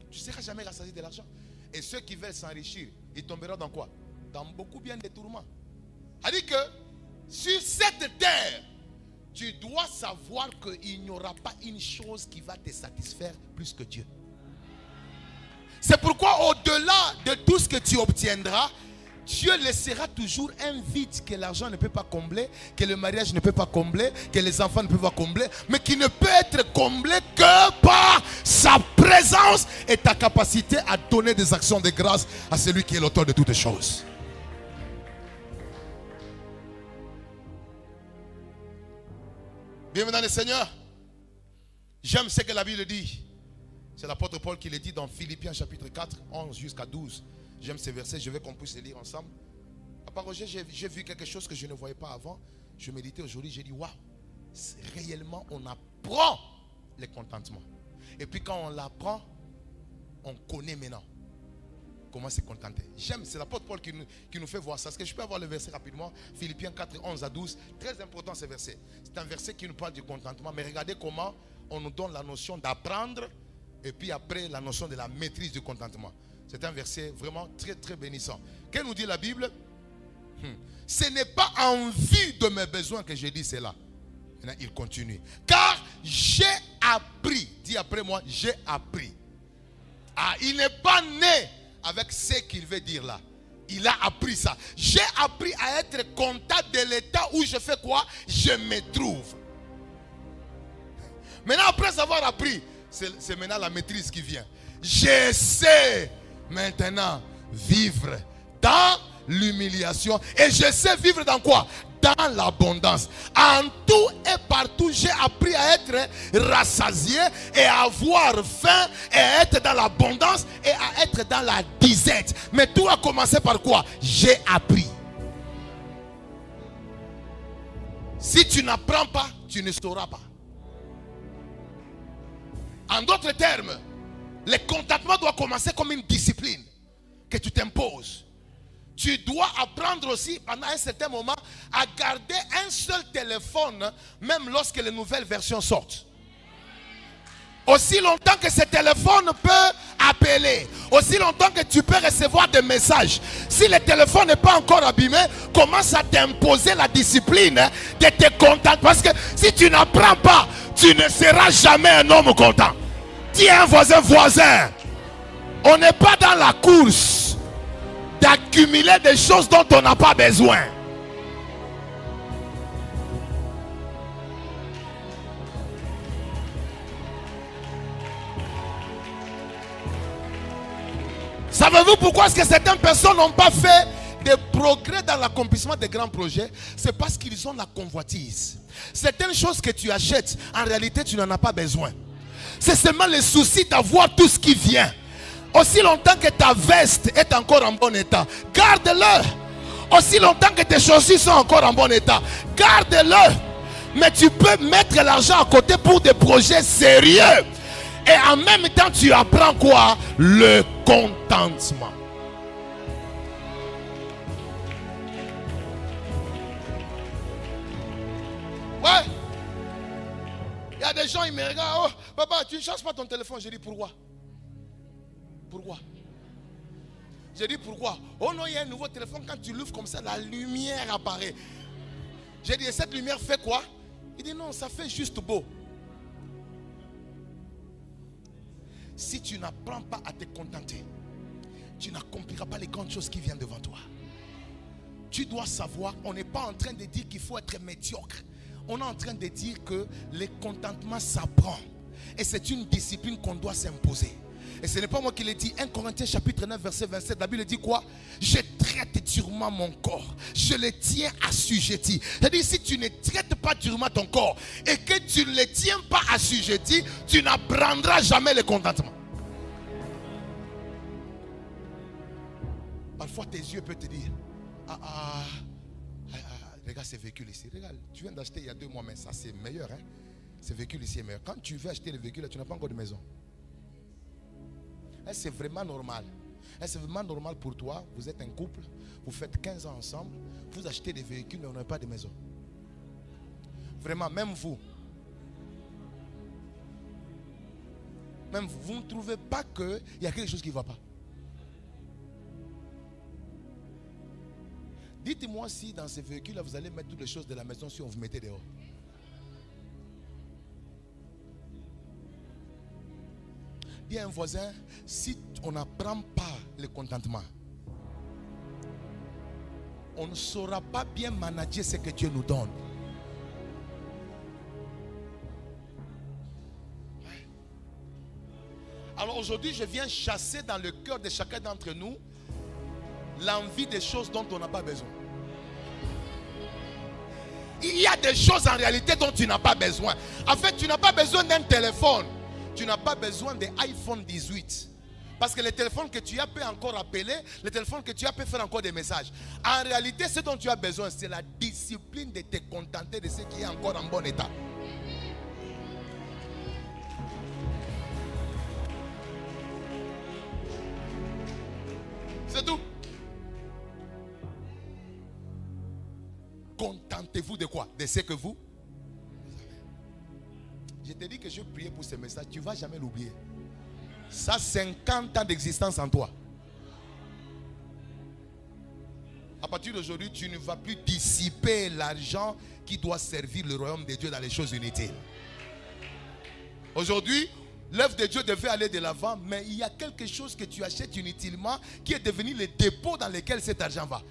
Tu ne seras jamais rassasié de l'argent. Et ceux qui veulent s'enrichir, ils tomberont dans quoi? Dans beaucoup bien des tourments. C'est-à-dire que sur cette terre, tu dois savoir qu'il n'y aura pas une chose qui va te satisfaire plus que Dieu. C'est pourquoi au-delà de tout ce que tu obtiendras, Dieu laissera toujours un vide que l'argent ne peut pas combler, que le mariage ne peut pas combler, que les enfants ne peuvent pas combler, mais qui ne peut être comblé que par sa présence et ta capacité à donner des actions de grâce à celui qui est l'auteur de toutes choses. Bienvenue dans le Seigneur. J'aime ce que la Bible dit. C'est l'apôtre Paul qui le dit dans Philippiens chapitre 4, 11 jusqu'à 12. J'aime ces versets, je veux qu'on puisse les lire ensemble. À part Roger, j'ai vu quelque chose que je ne voyais pas avant. Je méditais aujourd'hui, j'ai dit waouh, réellement on apprend le contentement. Et puis quand on l'apprend, on connaît maintenant comment se contenter. J'aime, c'est l'apôtre Paul qui nous fait voir ça. Est-ce que je peux avoir le verset rapidement? Philippiens 4, 11 à 12. Très important ce verset. C'est un verset qui nous parle du contentement. Mais regardez comment on nous donne la notion d'apprendre et puis après la notion de la maîtrise du contentement. C'est un verset vraiment très très bénissant. Qu'est-ce que nous dit la Bible? Ce n'est pas en vue de mes besoins que je dis cela. Maintenant, il continue. Car j'ai appris. Dis après moi, j'ai appris. Ah, il n'est pas né avec ce qu'il veut dire là. Il a appris ça. J'ai appris à être comptable de l'état où je fais quoi? Je me trouve. Maintenant, après avoir appris, c'est maintenant la maîtrise qui vient. Je sais maintenant vivre dans l'humiliation. Et je sais vivre dans quoi? Dans l'abondance. En tout et partout, j'ai appris à être rassasié et à avoir faim et à être dans l'abondance et à être dans la disette. Mais tout a commencé par quoi? J'ai appris. Si tu n'apprends pas, tu ne sauras pas. En d'autres termes, le contentement doit commencer comme une discipline que tu t'imposes. Tu dois apprendre aussi pendant un certain moment à garder un seul téléphone, même lorsque les nouvelles versions sortent. Aussi longtemps que ce téléphone peut appeler, aussi longtemps que tu peux recevoir des messages. Si le téléphone n'est pas encore abîmé, commence à t'imposer la discipline de te contenter. Parce que si tu n'apprends pas, tu ne seras jamais un homme content. Dis à un voisin, on n'est pas dans la course d'accumuler des choses dont on n'a pas besoin. Savez-vous pourquoi est-ce que certaines personnes n'ont pas fait de progrès dans l'accomplissement des grands projets? C'est parce qu'ils ont la convoitise. Certaines choses que tu achètes, en réalité, tu n'en as pas besoin. C'est seulement le souci d'avoir tout ce qui vient. Aussi longtemps que ta veste est encore en bon état, garde-le. Aussi longtemps que tes chaussures sont encore en bon état, garde-le. Mais tu peux mettre l'argent à côté pour des projets sérieux. Et en même temps, tu apprends quoi? Le contentement. Ouais. Il y a des gens, ils me regardent. Oh, papa, tu ne charges pas ton téléphone. Je dis pourquoi? Pourquoi? Je dis pourquoi? Oh non, il y a un nouveau téléphone. Quand tu l'ouvres comme ça, la lumière apparaît. J'ai dit, cette lumière fait quoi? Il dit non, ça fait juste beau. Si tu n'apprends pas à te contenter, tu n'accompliras pas les grandes choses qui viennent devant toi. Tu dois savoir, on n'est pas en train de dire qu'il faut être médiocre. On est en train de dire que le contentement s'apprend. Et c'est une discipline qu'on doit s'imposer. Et ce n'est pas moi qui l'ai dit. 1 Corinthiens chapitre 9 verset 27. La Bible dit quoi? Je traite durement mon corps. Je le tiens assujetti. C'est-à-dire si tu ne traites pas durement ton corps et que tu ne le tiens pas assujetti, tu n'apprendras jamais le contentement. Parfois tes yeux peuvent te dire regarde ce véhicule ici. Regarde, tu viens d'acheter il y a 2 mois, mais ça c'est meilleur. Hein? Ce véhicule ici est meilleur. Quand tu veux acheter le véhicule, tu n'as pas encore de maison. C'est vraiment normal. C'est vraiment normal pour toi. Vous êtes un couple, vous faites 15 ans ensemble, vous achetez des véhicules, mais vous n'avez pas de maison. Vraiment, même vous. Même vous ne trouvez pas qu'il y a quelque chose qui ne va pas. Dites-moi si dans ces véhicules-là, vous allez mettre toutes les choses de la maison si on vous mettait dehors. Dis à un voisin, si on n'apprend pas le contentement, on ne saura pas bien manager ce que Dieu nous donne. Alors aujourd'hui, je viens chasser dans le cœur de chacun d'entre nous l'envie des choses dont on n'a pas besoin. Il y a des choses en réalité dont tu n'as pas besoin. En fait, tu n'as pas besoin d'un téléphone. Tu n'as pas besoin de iPhone 18. Parce que le téléphone que tu as peut encore appeler, le téléphone que tu as peut faire encore des messages. En réalité, ce dont tu as besoin, c'est la discipline de te contenter de ce qui est encore en bon état. C'est tout. Contentez-vous de quoi? De ce que vous avez. Je te dis que je vais prier pour ce message. Tu ne vas jamais l'oublier. Ça, 50 ans d'existence en toi. À partir d'aujourd'hui, tu ne vas plus dissiper l'argent qui doit servir le royaume de Dieu dans les choses inutiles. Aujourd'hui, l'œuvre de Dieu devait aller de l'avant, mais il y a quelque chose que tu achètes inutilement qui est devenu le dépôt dans lequel cet argent va.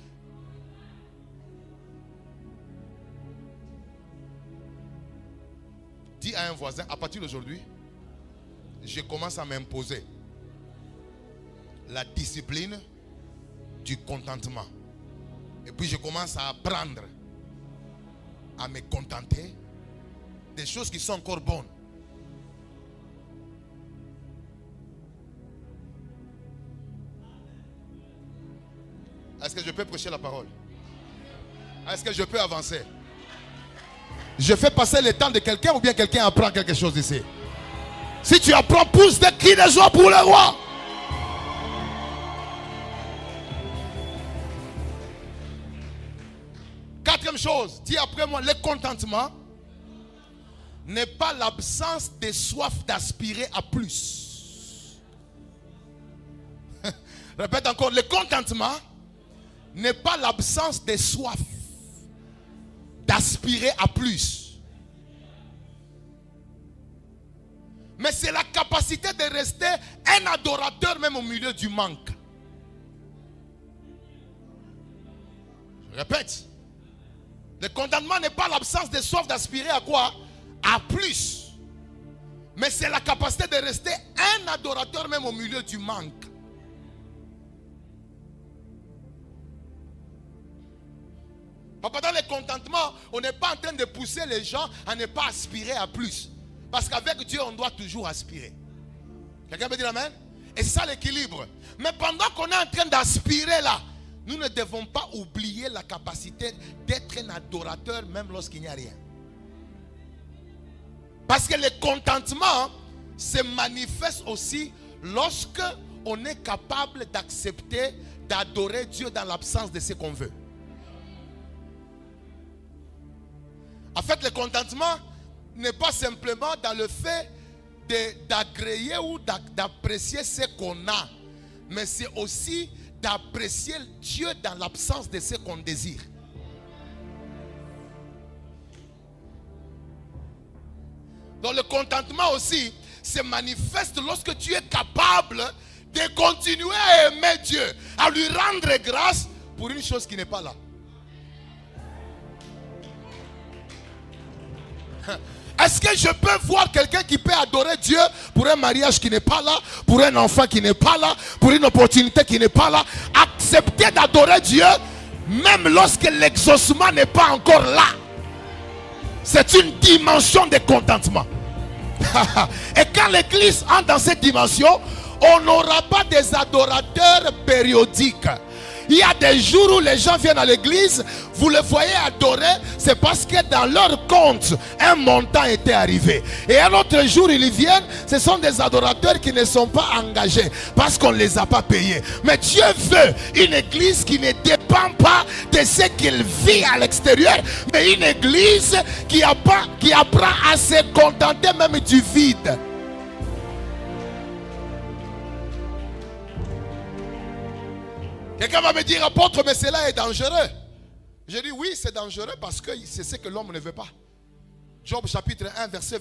Dis à un voisin, à partir d'aujourd'hui, je commence à m'imposer la discipline du contentement. Et puis je commence à apprendre à me contenter des choses qui sont encore bonnes. Est-ce que je peux prêcher la parole? Est-ce que je peux avancer? Je fais passer le temps de quelqu'un ou bien quelqu'un apprend quelque chose ici? Si tu apprends, pousse des cris de joie pour le roi. Quatrième chose, dis après moi, le contentement n'est pas l'absence de soif d'aspirer à plus. Répète encore, le contentement n'est pas l'absence de soif d'aspirer à plus. Mais c'est la capacité de rester un adorateur même au milieu du manque. Je répète. Le contentement n'est pas l'absence de soif d'aspirer à quoi? À plus. Mais c'est la capacité de rester un adorateur même au milieu du manque. Papa, dans le contentement, on n'est pas en train de pousser les gens à ne pas aspirer à plus. Parce qu'avec Dieu, on doit toujours aspirer. Quelqu'un peut dire amen? Et c'est ça l'équilibre. Mais pendant qu'on est en train d'aspirer là, nous ne devons pas oublier la capacité d'être un adorateur même lorsqu'il n'y a rien. Parce que le contentement se manifeste aussi lorsque on est capable d'accepter d'adorer Dieu dans l'absence de ce qu'on veut. En fait, le contentement n'est pas simplement dans le fait d'agréer ou d'apprécier ce qu'on a, mais c'est aussi d'apprécier Dieu dans l'absence de ce qu'on désire. Donc le contentement aussi se manifeste lorsque tu es capable de continuer à aimer Dieu, à lui rendre grâce pour une chose qui n'est pas là. Est-ce que je peux voir quelqu'un qui peut adorer Dieu pour un mariage qui n'est pas là, pour un enfant qui n'est pas là, pour une opportunité qui n'est pas là, accepter d'adorer Dieu même lorsque l'exaucement n'est pas encore là? C'est une dimension de contentement. Et quand l'église entre dans cette dimension, on n'aura pas des adorateurs périodiques. Il y a des jours où les gens viennent à l'église, vous les voyez adorer, c'est parce que dans leur compte, un montant était arrivé. Et un autre jour, ils viennent, ce sont des adorateurs qui ne sont pas engagés, parce qu'on ne les a pas payés. Mais Dieu veut une église qui ne dépend pas de ce qu'il vit à l'extérieur, mais une église qui apprend à se contenter même du vide. Quelqu'un va me dire, apôtre, mais cela est dangereux. Je dis oui, c'est dangereux parce que c'est ce que l'homme ne veut pas. Job chapitre 1, verset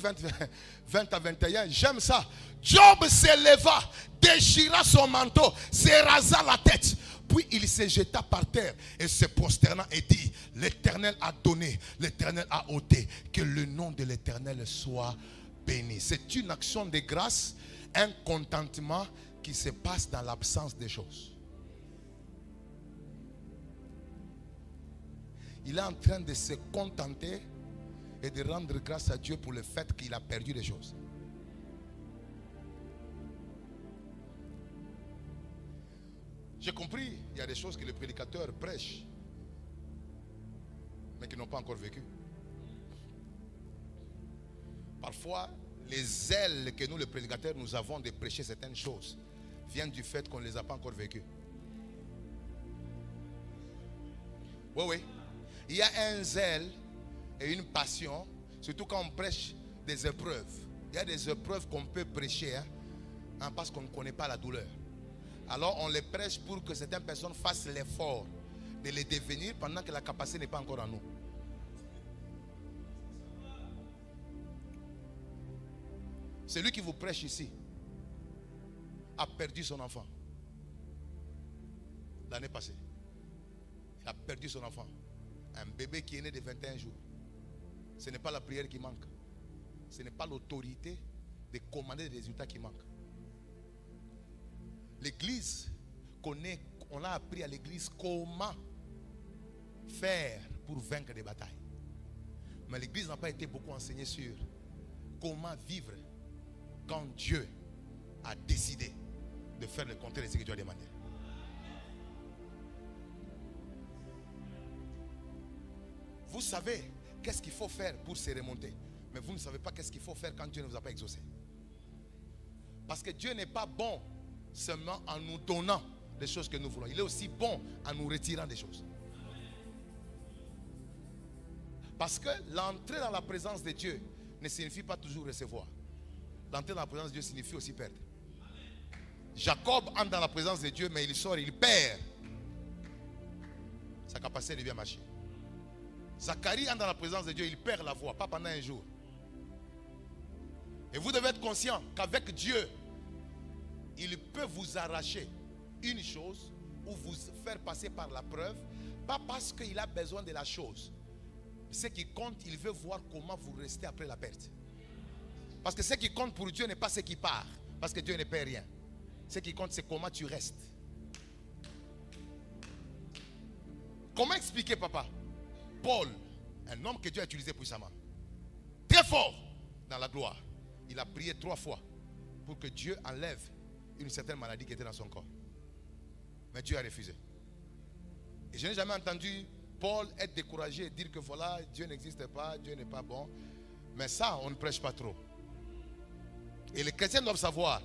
20 à 21. J'aime ça. Job s'éleva, déchira son manteau, se rasa la tête. Puis il se jeta par terre et se prosternant et dit, l'Éternel a donné, l'Éternel a ôté. Que le nom de l'Éternel soit béni. C'est une action de grâce, un contentement qui se passe dans l'absence des choses. Il est en train de se contenter et de rendre grâce à Dieu pour le fait qu'il a perdu des choses. J'ai compris, il y a des choses que les prédicateurs prêchent, mais qui n'ont pas encore vécu. Parfois, les ailes que nous, les prédicateurs, nous avons de prêcher certaines choses viennent du fait qu'on ne les a pas encore vécues. Oui, oui. Il y a un zèle et une passion, surtout quand on prêche des épreuves. Il y a des épreuves qu'on peut prêcher parce qu'on ne connaît pas la douleur. Alors on les prêche pour que certaines personnes fassent l'effort de les devenir pendant que la capacité n'est pas encore en nous. Celui qui vous prêche ici a perdu son enfant. L'année passée. Il a perdu son enfant. Un bébé qui est né de 21 jours. Ce n'est pas la prière qui manque. Ce n'est pas l'autorité de commander des résultats qui manque. L'église, on a appris à l'église comment faire pour vaincre des batailles. Mais l'église n'a pas été beaucoup enseignée sur comment vivre quand Dieu a décidé de faire le contraire de ce que Dieu a demandé. Vous savez qu'est-ce qu'il faut faire pour se remonter, mais vous ne savez pas qu'est-ce qu'il faut faire quand Dieu ne vous a pas exaucé. Parce que Dieu n'est pas bon seulement en nous donnant des choses que nous voulons. Il est aussi bon en nous retirant des choses. Parce que l'entrée dans la présence de Dieu ne signifie pas toujours recevoir. L'entrée dans la présence de Dieu signifie aussi perdre. Jacob entre dans la présence de Dieu, mais il sort, il perd sa capacité de bien marcher. Zacharie entre dans la présence de Dieu, il perd la voix, pas pendant un jour. Et vous devez être conscient qu'avec Dieu, il peut vous arracher une chose ou vous faire passer par la preuve, pas parce qu'il a besoin de la chose. Ce qui compte, il veut voir comment vous restez après la perte. Parce que ce qui compte pour Dieu n'est pas ce qui part, parce que Dieu ne perd rien. Ce qui compte, c'est comment tu restes. Comment expliquer, papa? Paul, un homme que Dieu a utilisé puissamment, très fort dans la gloire, il a prié 3 fois pour que Dieu enlève une certaine maladie qui était dans son corps. Mais Dieu a refusé. Et je n'ai jamais entendu Paul être découragé et dire que voilà, Dieu n'existe pas, Dieu n'est pas bon. Mais ça, on ne prêche pas trop. Et les chrétiens doivent savoir,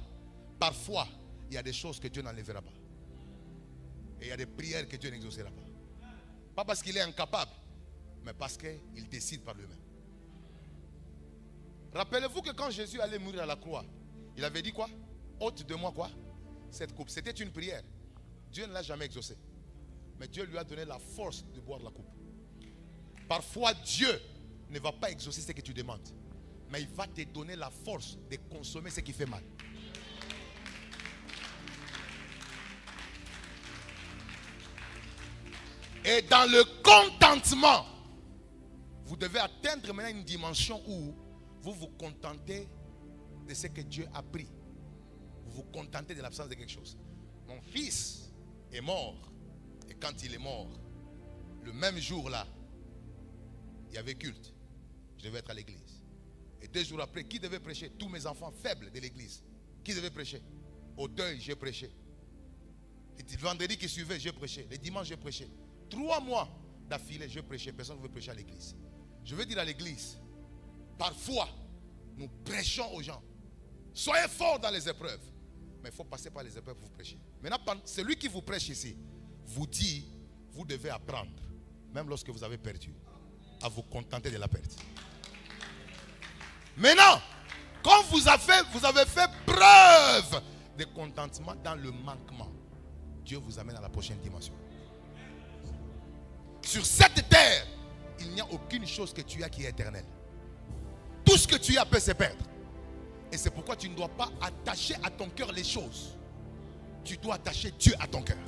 parfois, il y a des choses que Dieu n'enlèvera pas. Et il y a des prières que Dieu n'exaucera pas. Pas parce qu'il est incapable, mais parce qu'il décide par lui-même. Rappelez-vous que quand Jésus allait mourir à la croix, il avait dit quoi? Ôte de moi quoi? Cette coupe. C'était une prière. Dieu ne l'a jamais exaucée. Mais Dieu lui a donné la force de boire la coupe. Parfois Dieu ne va pas exaucer ce que tu demandes, mais il va te donner la force de consommer ce qui fait mal. Et dans le contentement, vous devez atteindre maintenant une dimension où vous vous contentez de ce que Dieu a pris. Vous vous contentez de l'absence de quelque chose. Mon fils est mort. Et quand il est mort, le même jour-là, il y avait culte. Je devais être à l'église. Et 2 jours après, qui devait prêcher? Tous mes enfants faibles de l'église. Qui devait prêcher? Au deuil, j'ai prêché. Le vendredi qui suivait, j'ai prêché. Le dimanche, j'ai prêché. 3 mois d'affilée, j'ai prêché. Personne ne veut prêcher à l'église. Je veux dire à l'église, parfois, nous prêchons aux gens. Soyez forts dans les épreuves. Mais il faut passer par les épreuves pour vous prêcher. Maintenant, celui qui vous prêche ici vous dit, vous devez apprendre, même lorsque vous avez perdu, à vous contenter de la perte. Maintenant, quand vous avez fait preuve de contentement dans le manquement, Dieu vous amène à la prochaine dimension. Sur cette terre, il n'y a aucune chose que tu as qui est éternelle. Tout ce que tu as peut se perdre. Et c'est pourquoi tu ne dois pas attacher à ton cœur les choses. Tu dois attacher Dieu à ton cœur.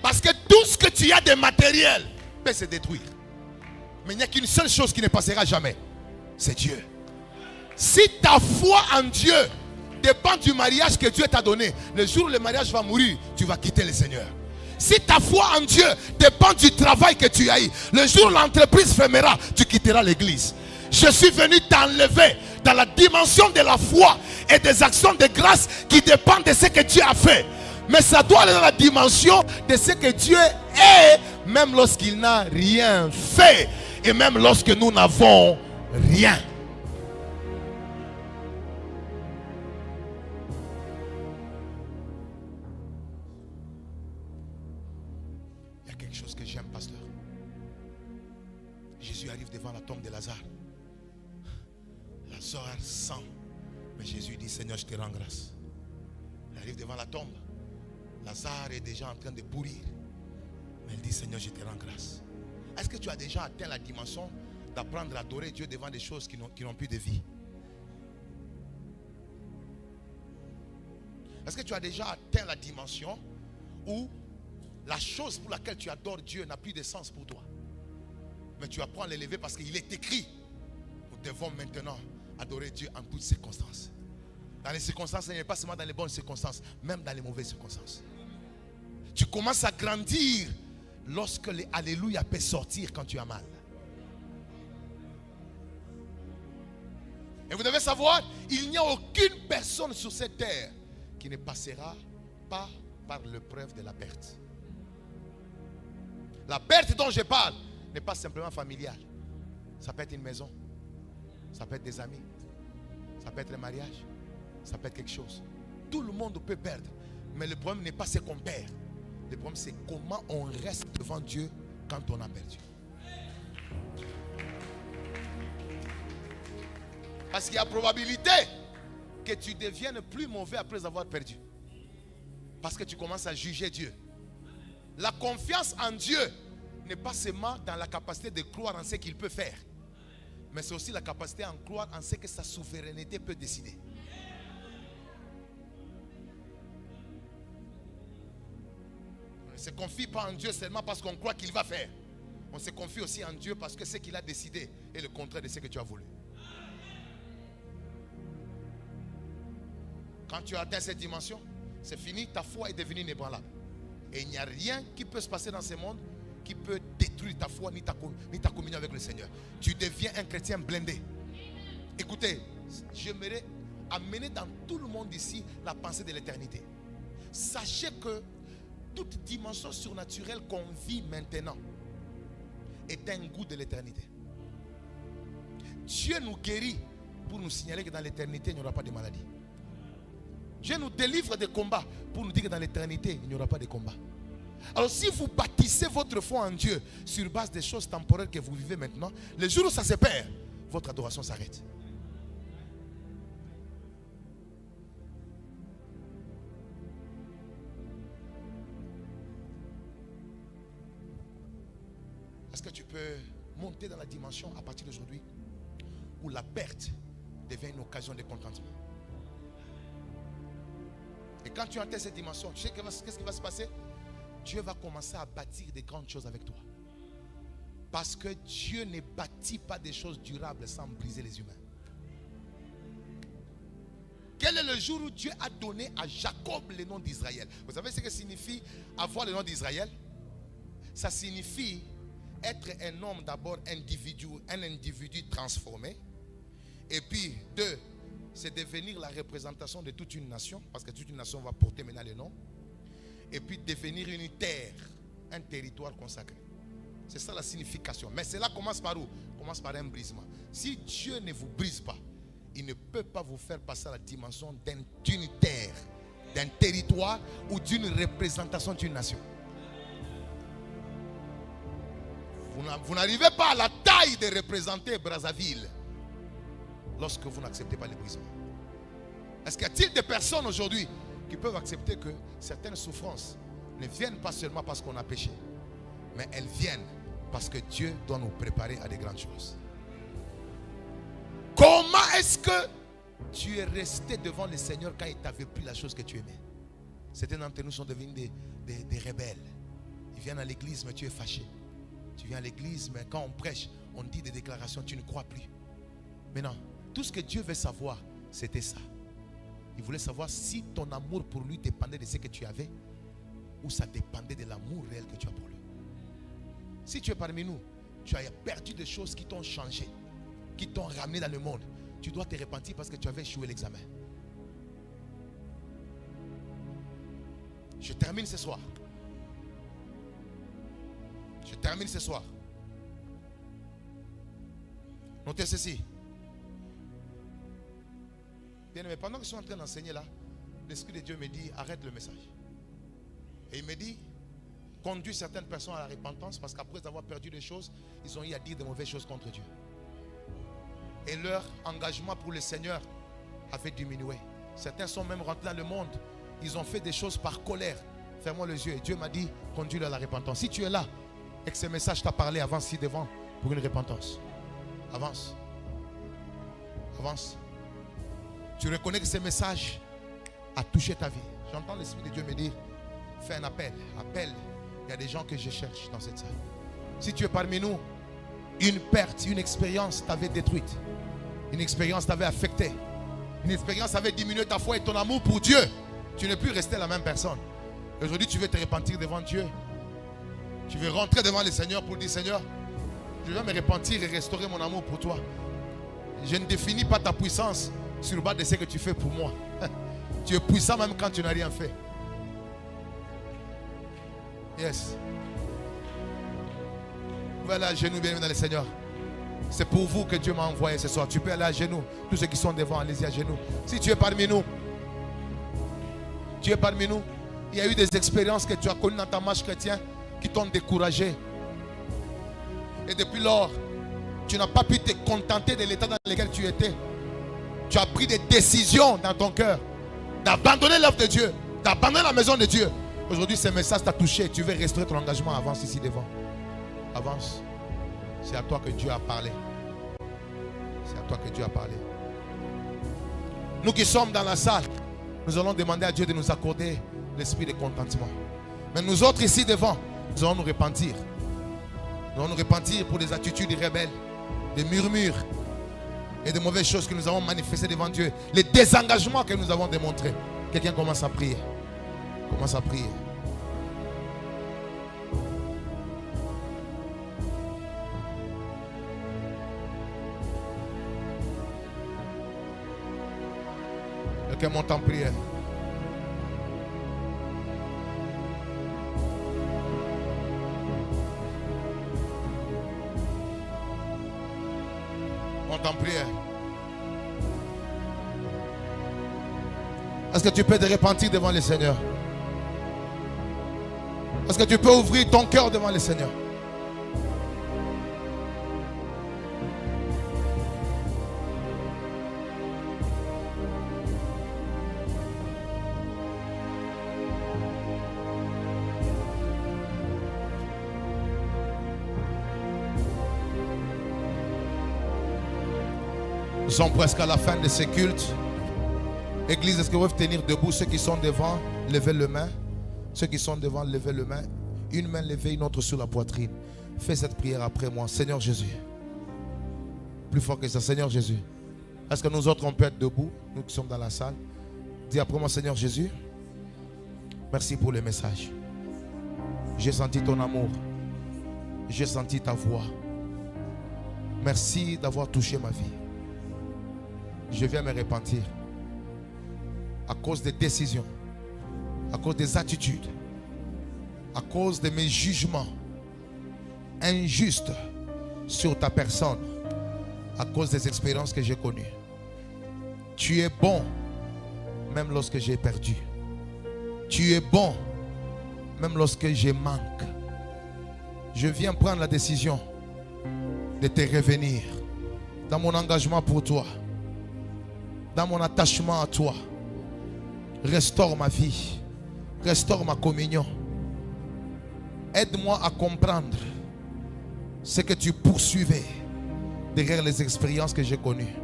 Parce que tout ce que tu as de matériel peut se détruire. Mais il n'y a qu'une seule chose qui ne passera jamais. C'est Dieu. Si ta foi en Dieu dépend du mariage que Dieu t'a donné, le jour où le mariage va mourir, tu vas quitter le Seigneur. Si ta foi en Dieu dépend du travail que tu as eu, le jour où l'entreprise fermera, tu quitteras l'église. Je suis venu t'enlever dans la dimension de la foi et des actions de grâce qui dépendent de ce que Dieu a fait. Mais ça doit aller dans la dimension de ce que Dieu est, même lorsqu'il n'a rien fait. Et même lorsque nous n'avons rien. Il y a quelque chose que j'aime, pasteur. Jésus arrive devant la tombe de Lazare. Lazare sent. Mais Jésus dit, Seigneur, je te rends grâce. Il arrive devant la tombe. Lazare est déjà en train de pourrir. Mais il dit, Seigneur, je te rends grâce. Est-ce que tu as déjà atteint la dimension d'apprendre à adorer Dieu devant des choses qui n'ont plus de vie? Est-ce que tu as déjà atteint la dimension où la chose pour laquelle tu adores Dieu n'a plus de sens pour toi? Mais tu apprends à l'élever parce qu'il est écrit. Nous devons maintenant adorer Dieu en toutes circonstances. Dans les circonstances, ce n'est pas seulement dans les bonnes circonstances, même dans les mauvaises circonstances. Tu commences à grandir lorsque les alléluia peuvent sortir quand tu as mal. Et vous devez savoir, il n'y a aucune personne sur cette terre qui ne passera pas par l'épreuve de la perte. La perte dont je parle n'est pas simplement familiale. Ça peut être une maison, ça peut être des amis, ça peut être un mariage, ça peut être quelque chose. Tout le monde peut perdre, mais le problème n'est pas ce qu'on perd. Le problème c'est comment on reste devant Dieu quand on a perdu. Parce qu'il y a probabilité que tu deviennes plus mauvais après avoir perdu. Parce que tu commences à juger Dieu. La confiance en Dieu n'est pas seulement dans la capacité de croire en ce qu'il peut faire, mais c'est aussi la capacité à croire en ce que sa souveraineté peut décider. On ne se confie pas en Dieu seulement parce qu'on croit qu'il va faire. On se confie aussi en Dieu parce que ce qu'il a décidé est le contraire de ce que tu as voulu. Quand tu as atteint cette dimension, c'est fini, ta foi est devenue inébranlable. Et il n'y a rien qui peut se passer dans ce monde qui peut détruire ta foi ni ta communion avec le Seigneur. Tu deviens un chrétien blindé. Écoutez, j'aimerais amener dans tout le monde ici la pensée de l'éternité. Sachez que toute dimension surnaturelle qu'on vit maintenant est un goût de l'éternité. Dieu nous guérit pour nous signaler que dans l'éternité, il n'y aura pas de maladie. Dieu nous délivre des combats pour nous dire que dans l'éternité, il n'y aura pas de combat. Alors si vous bâtissez votre foi en Dieu sur base des choses temporaires que vous vivez maintenant, le jour où ça se perd, votre adoration s'arrête. Est-ce que tu peux monter dans la dimension à partir d'aujourd'hui où la perte devient une occasion de contentement? Et quand tu atteins cette dimension, tu sais qu'est-ce qui va se passer? Dieu va commencer à bâtir des grandes choses avec toi. Parce que Dieu ne bâtit pas des choses durables sans briser les humains. Quel est le jour où Dieu a donné à Jacob le nom d'Israël? Vous savez ce que signifie avoir le nom d'Israël? Ça signifie être un homme d'abord un individu transformé. Et puis, deux, c'est devenir la représentation de toute une nation, parce que toute une nation va porter maintenant le nom. Et puis devenir une terre, un territoire consacré. C'est ça la signification. Mais cela commence par où? Commence par un brisement. Si Dieu ne vous brise pas, il ne peut pas vous faire passer à la dimension d'une terre, d'un territoire ou d'une représentation d'une nation. Vous n'arrivez pas à la taille de représenter Brazzaville lorsque vous n'acceptez pas le brisement. Est-ce qu'il y a-t-il des personnes aujourd'hui qui peuvent accepter que certaines souffrances ne viennent pas seulement parce qu'on a péché, mais elles viennent parce que Dieu doit nous préparer à des grandes choses? Comment est-ce que tu es resté devant le Seigneur quand il t'avait pris la chose que tu aimais? Certains d'entre nous sont devenus des rebelles. Ils viennent à l'église mais tu es fâché. Tu viens à l'église mais quand on prêche, on dit des déclarations, tu ne crois plus. Mais non, tout ce que Dieu veut savoir, c'était ça. Il voulait savoir si ton amour pour lui dépendait de ce que tu avais ou ça dépendait de l'amour réel que tu as pour lui. Si tu es parmi nous, tu as perdu des choses qui t'ont changé, qui t'ont ramené dans le monde, tu dois te repentir parce que tu avais échoué l'examen. Je termine ce soir. Je termine ce soir. Notez ceci. Bien aimé, pendant que je suis en train d'enseigner là, l'Esprit de Dieu me dit, arrête le message. Et il me dit, conduis certaines personnes à la repentance parce qu'après avoir perdu des choses, ils ont eu à dire de mauvaises choses contre Dieu. Et leur engagement pour le Seigneur avait diminué. Certains sont même rentrés dans le monde. Ils ont fait des choses par colère. Ferme-moi les yeux. Et Dieu m'a dit, conduis-le à la repentance. Si tu es là et que ce message t'a parlé, avance ici devant pour une repentance. Avance. Avance. Tu reconnais que ce message a touché ta vie. J'entends l'Esprit de Dieu me dire, fais un appel. Appelle. Il y a des gens que je cherche dans cette salle. Si tu es parmi nous, une perte, une expérience t'avait détruite. Une expérience t'avait affecté. Une expérience avait diminué ta foi et ton amour pour Dieu. Tu n'es plus resté la même personne. Aujourd'hui, tu veux te repentir devant Dieu. Tu veux rentrer devant le Seigneur pour dire, Seigneur, je vais me repentir et restaurer mon amour pour toi. Je ne définis pas ta puissance sur le bas de ce que tu fais pour moi. Tu es puissant même quand tu n'as rien fait. Yes. Vous allez à genoux, bienvenue dans le Seigneur. C'est pour vous que Dieu m'a envoyé ce soir. Tu peux aller à genoux. Tous ceux qui sont devant, allez-y à genoux. Si tu es parmi nous, il y a eu des expériences que tu as connues dans ta marche chrétienne qui t'ont découragé. Et depuis lors, tu n'as pas pu te contenter de l'état dans lequel tu étais. Tu as pris des décisions dans ton cœur d'abandonner l'œuvre de Dieu, d'abandonner la maison de Dieu. Aujourd'hui, ce message t'a touché. Tu veux restaurer ton engagement. Avance ici devant. Avance. C'est à toi que Dieu a parlé. C'est à toi que Dieu a parlé. Nous qui sommes dans la salle, nous allons demander à Dieu de nous accorder l'esprit de contentement. Mais nous autres ici devant, nous allons nous repentir. Nous allons nous repentir pour des attitudes rebelles, des murmures et de mauvaises choses que nous avons manifestées devant Dieu. Les désengagements que nous avons démontrés. Quelqu'un commence à prier. Commence à prier. Quelqu'un monte en prière. Monte en prière. Est-ce que tu peux te repentir devant le Seigneur? Est-ce que tu peux ouvrir ton cœur devant le Seigneur? Nous sommes presque à la fin de ce culte. Église, est-ce que vous pouvez tenir debout? Ceux qui sont devant, levez le main. Ceux qui sont devant, levez le main. Une main levée, une autre sur la poitrine. Fais cette prière après moi. Seigneur Jésus. Plus fort que ça, Seigneur Jésus. Est-ce que nous autres, on peut être debout? Nous qui sommes dans la salle. Dis après moi, Seigneur Jésus. Merci pour le message. J'ai senti ton amour. J'ai senti ta voix. Merci d'avoir touché ma vie. Je viens me repentir à cause des décisions, à cause des attitudes, à cause de mes jugements injustes sur ta personne, à cause des expériences que j'ai connues. Tu es bon même lorsque j'ai perdu. Tu es bon même lorsque je manque. Je viens prendre la décision de te revenir dans mon engagement pour toi, dans mon attachement à toi. Restaure ma vie, restaure ma communion. Aide-moi à comprendre ce que tu poursuivais derrière les expériences que j'ai connues.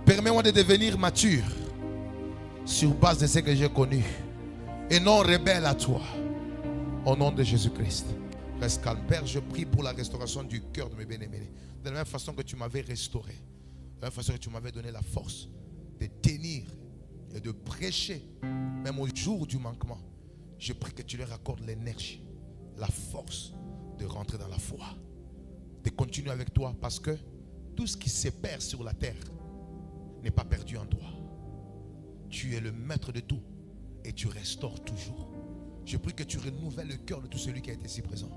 Permets-moi de devenir mature sur base de ce que j'ai connu et non rebelle à toi. Au nom de Jésus-Christ. Reste calme. Père, je prie pour la restauration du cœur de mes bien-aimés. De la même façon que tu m'avais restauré, de la même façon que tu m'avais donné la force de tenir et de prêcher, même au jour du manquement. Je prie que tu leur accordes l'énergie, la force de rentrer dans la foi, de continuer avec toi, parce que tout ce qui se perd sur la terre n'est pas perdu en toi. Tu es le maître de tout et tu restaures toujours. Je prie que tu renouvelles le cœur de tout celui qui a été ici présent.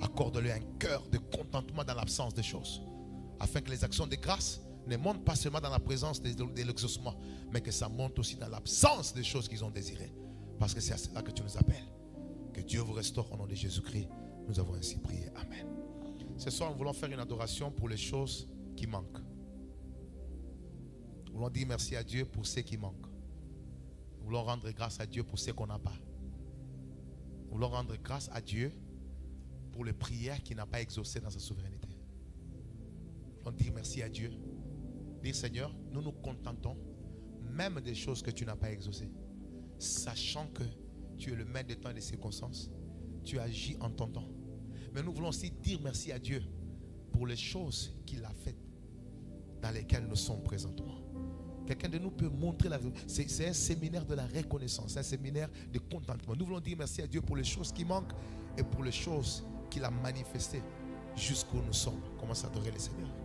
Accorde-lui un cœur de contentement dans l'absence des choses, afin que les actions de grâce ne montent pas seulement dans la présence de l'exaucement, mais que ça monte aussi dans l'absence des choses qu'ils ont désirées. Parce que c'est à cela que tu nous appelles. Que Dieu vous restaure au nom de Jésus-Christ. Nous avons ainsi prié. Amen. Ce soir, nous voulons faire une adoration pour les choses qui manquent. Nous voulons dire merci à Dieu pour ce qui manque. Nous voulons rendre grâce à Dieu pour ce qu'on n'a pas. Nous voulons rendre grâce à Dieu pour les prières qu'il n'a pas exaucées dans sa souveraineté. Nous voulons dire merci à Dieu. Dire Seigneur, nous nous contentons même des choses que tu n'as pas exaucées. Sachant que tu es le maître des temps et des circonstances, tu agis en ton temps. Mais nous voulons aussi dire merci à Dieu pour les choses qu'il a faites dans lesquelles nous sommes présentement. Quelqu'un de nous peut montrer la... C'est un séminaire de la reconnaissance, un séminaire de contentement. Nous voulons dire merci à Dieu pour les choses qui manquent et pour les choses qu'il a manifestées jusqu'où nous sommes. Commence à adorer le Seigneur.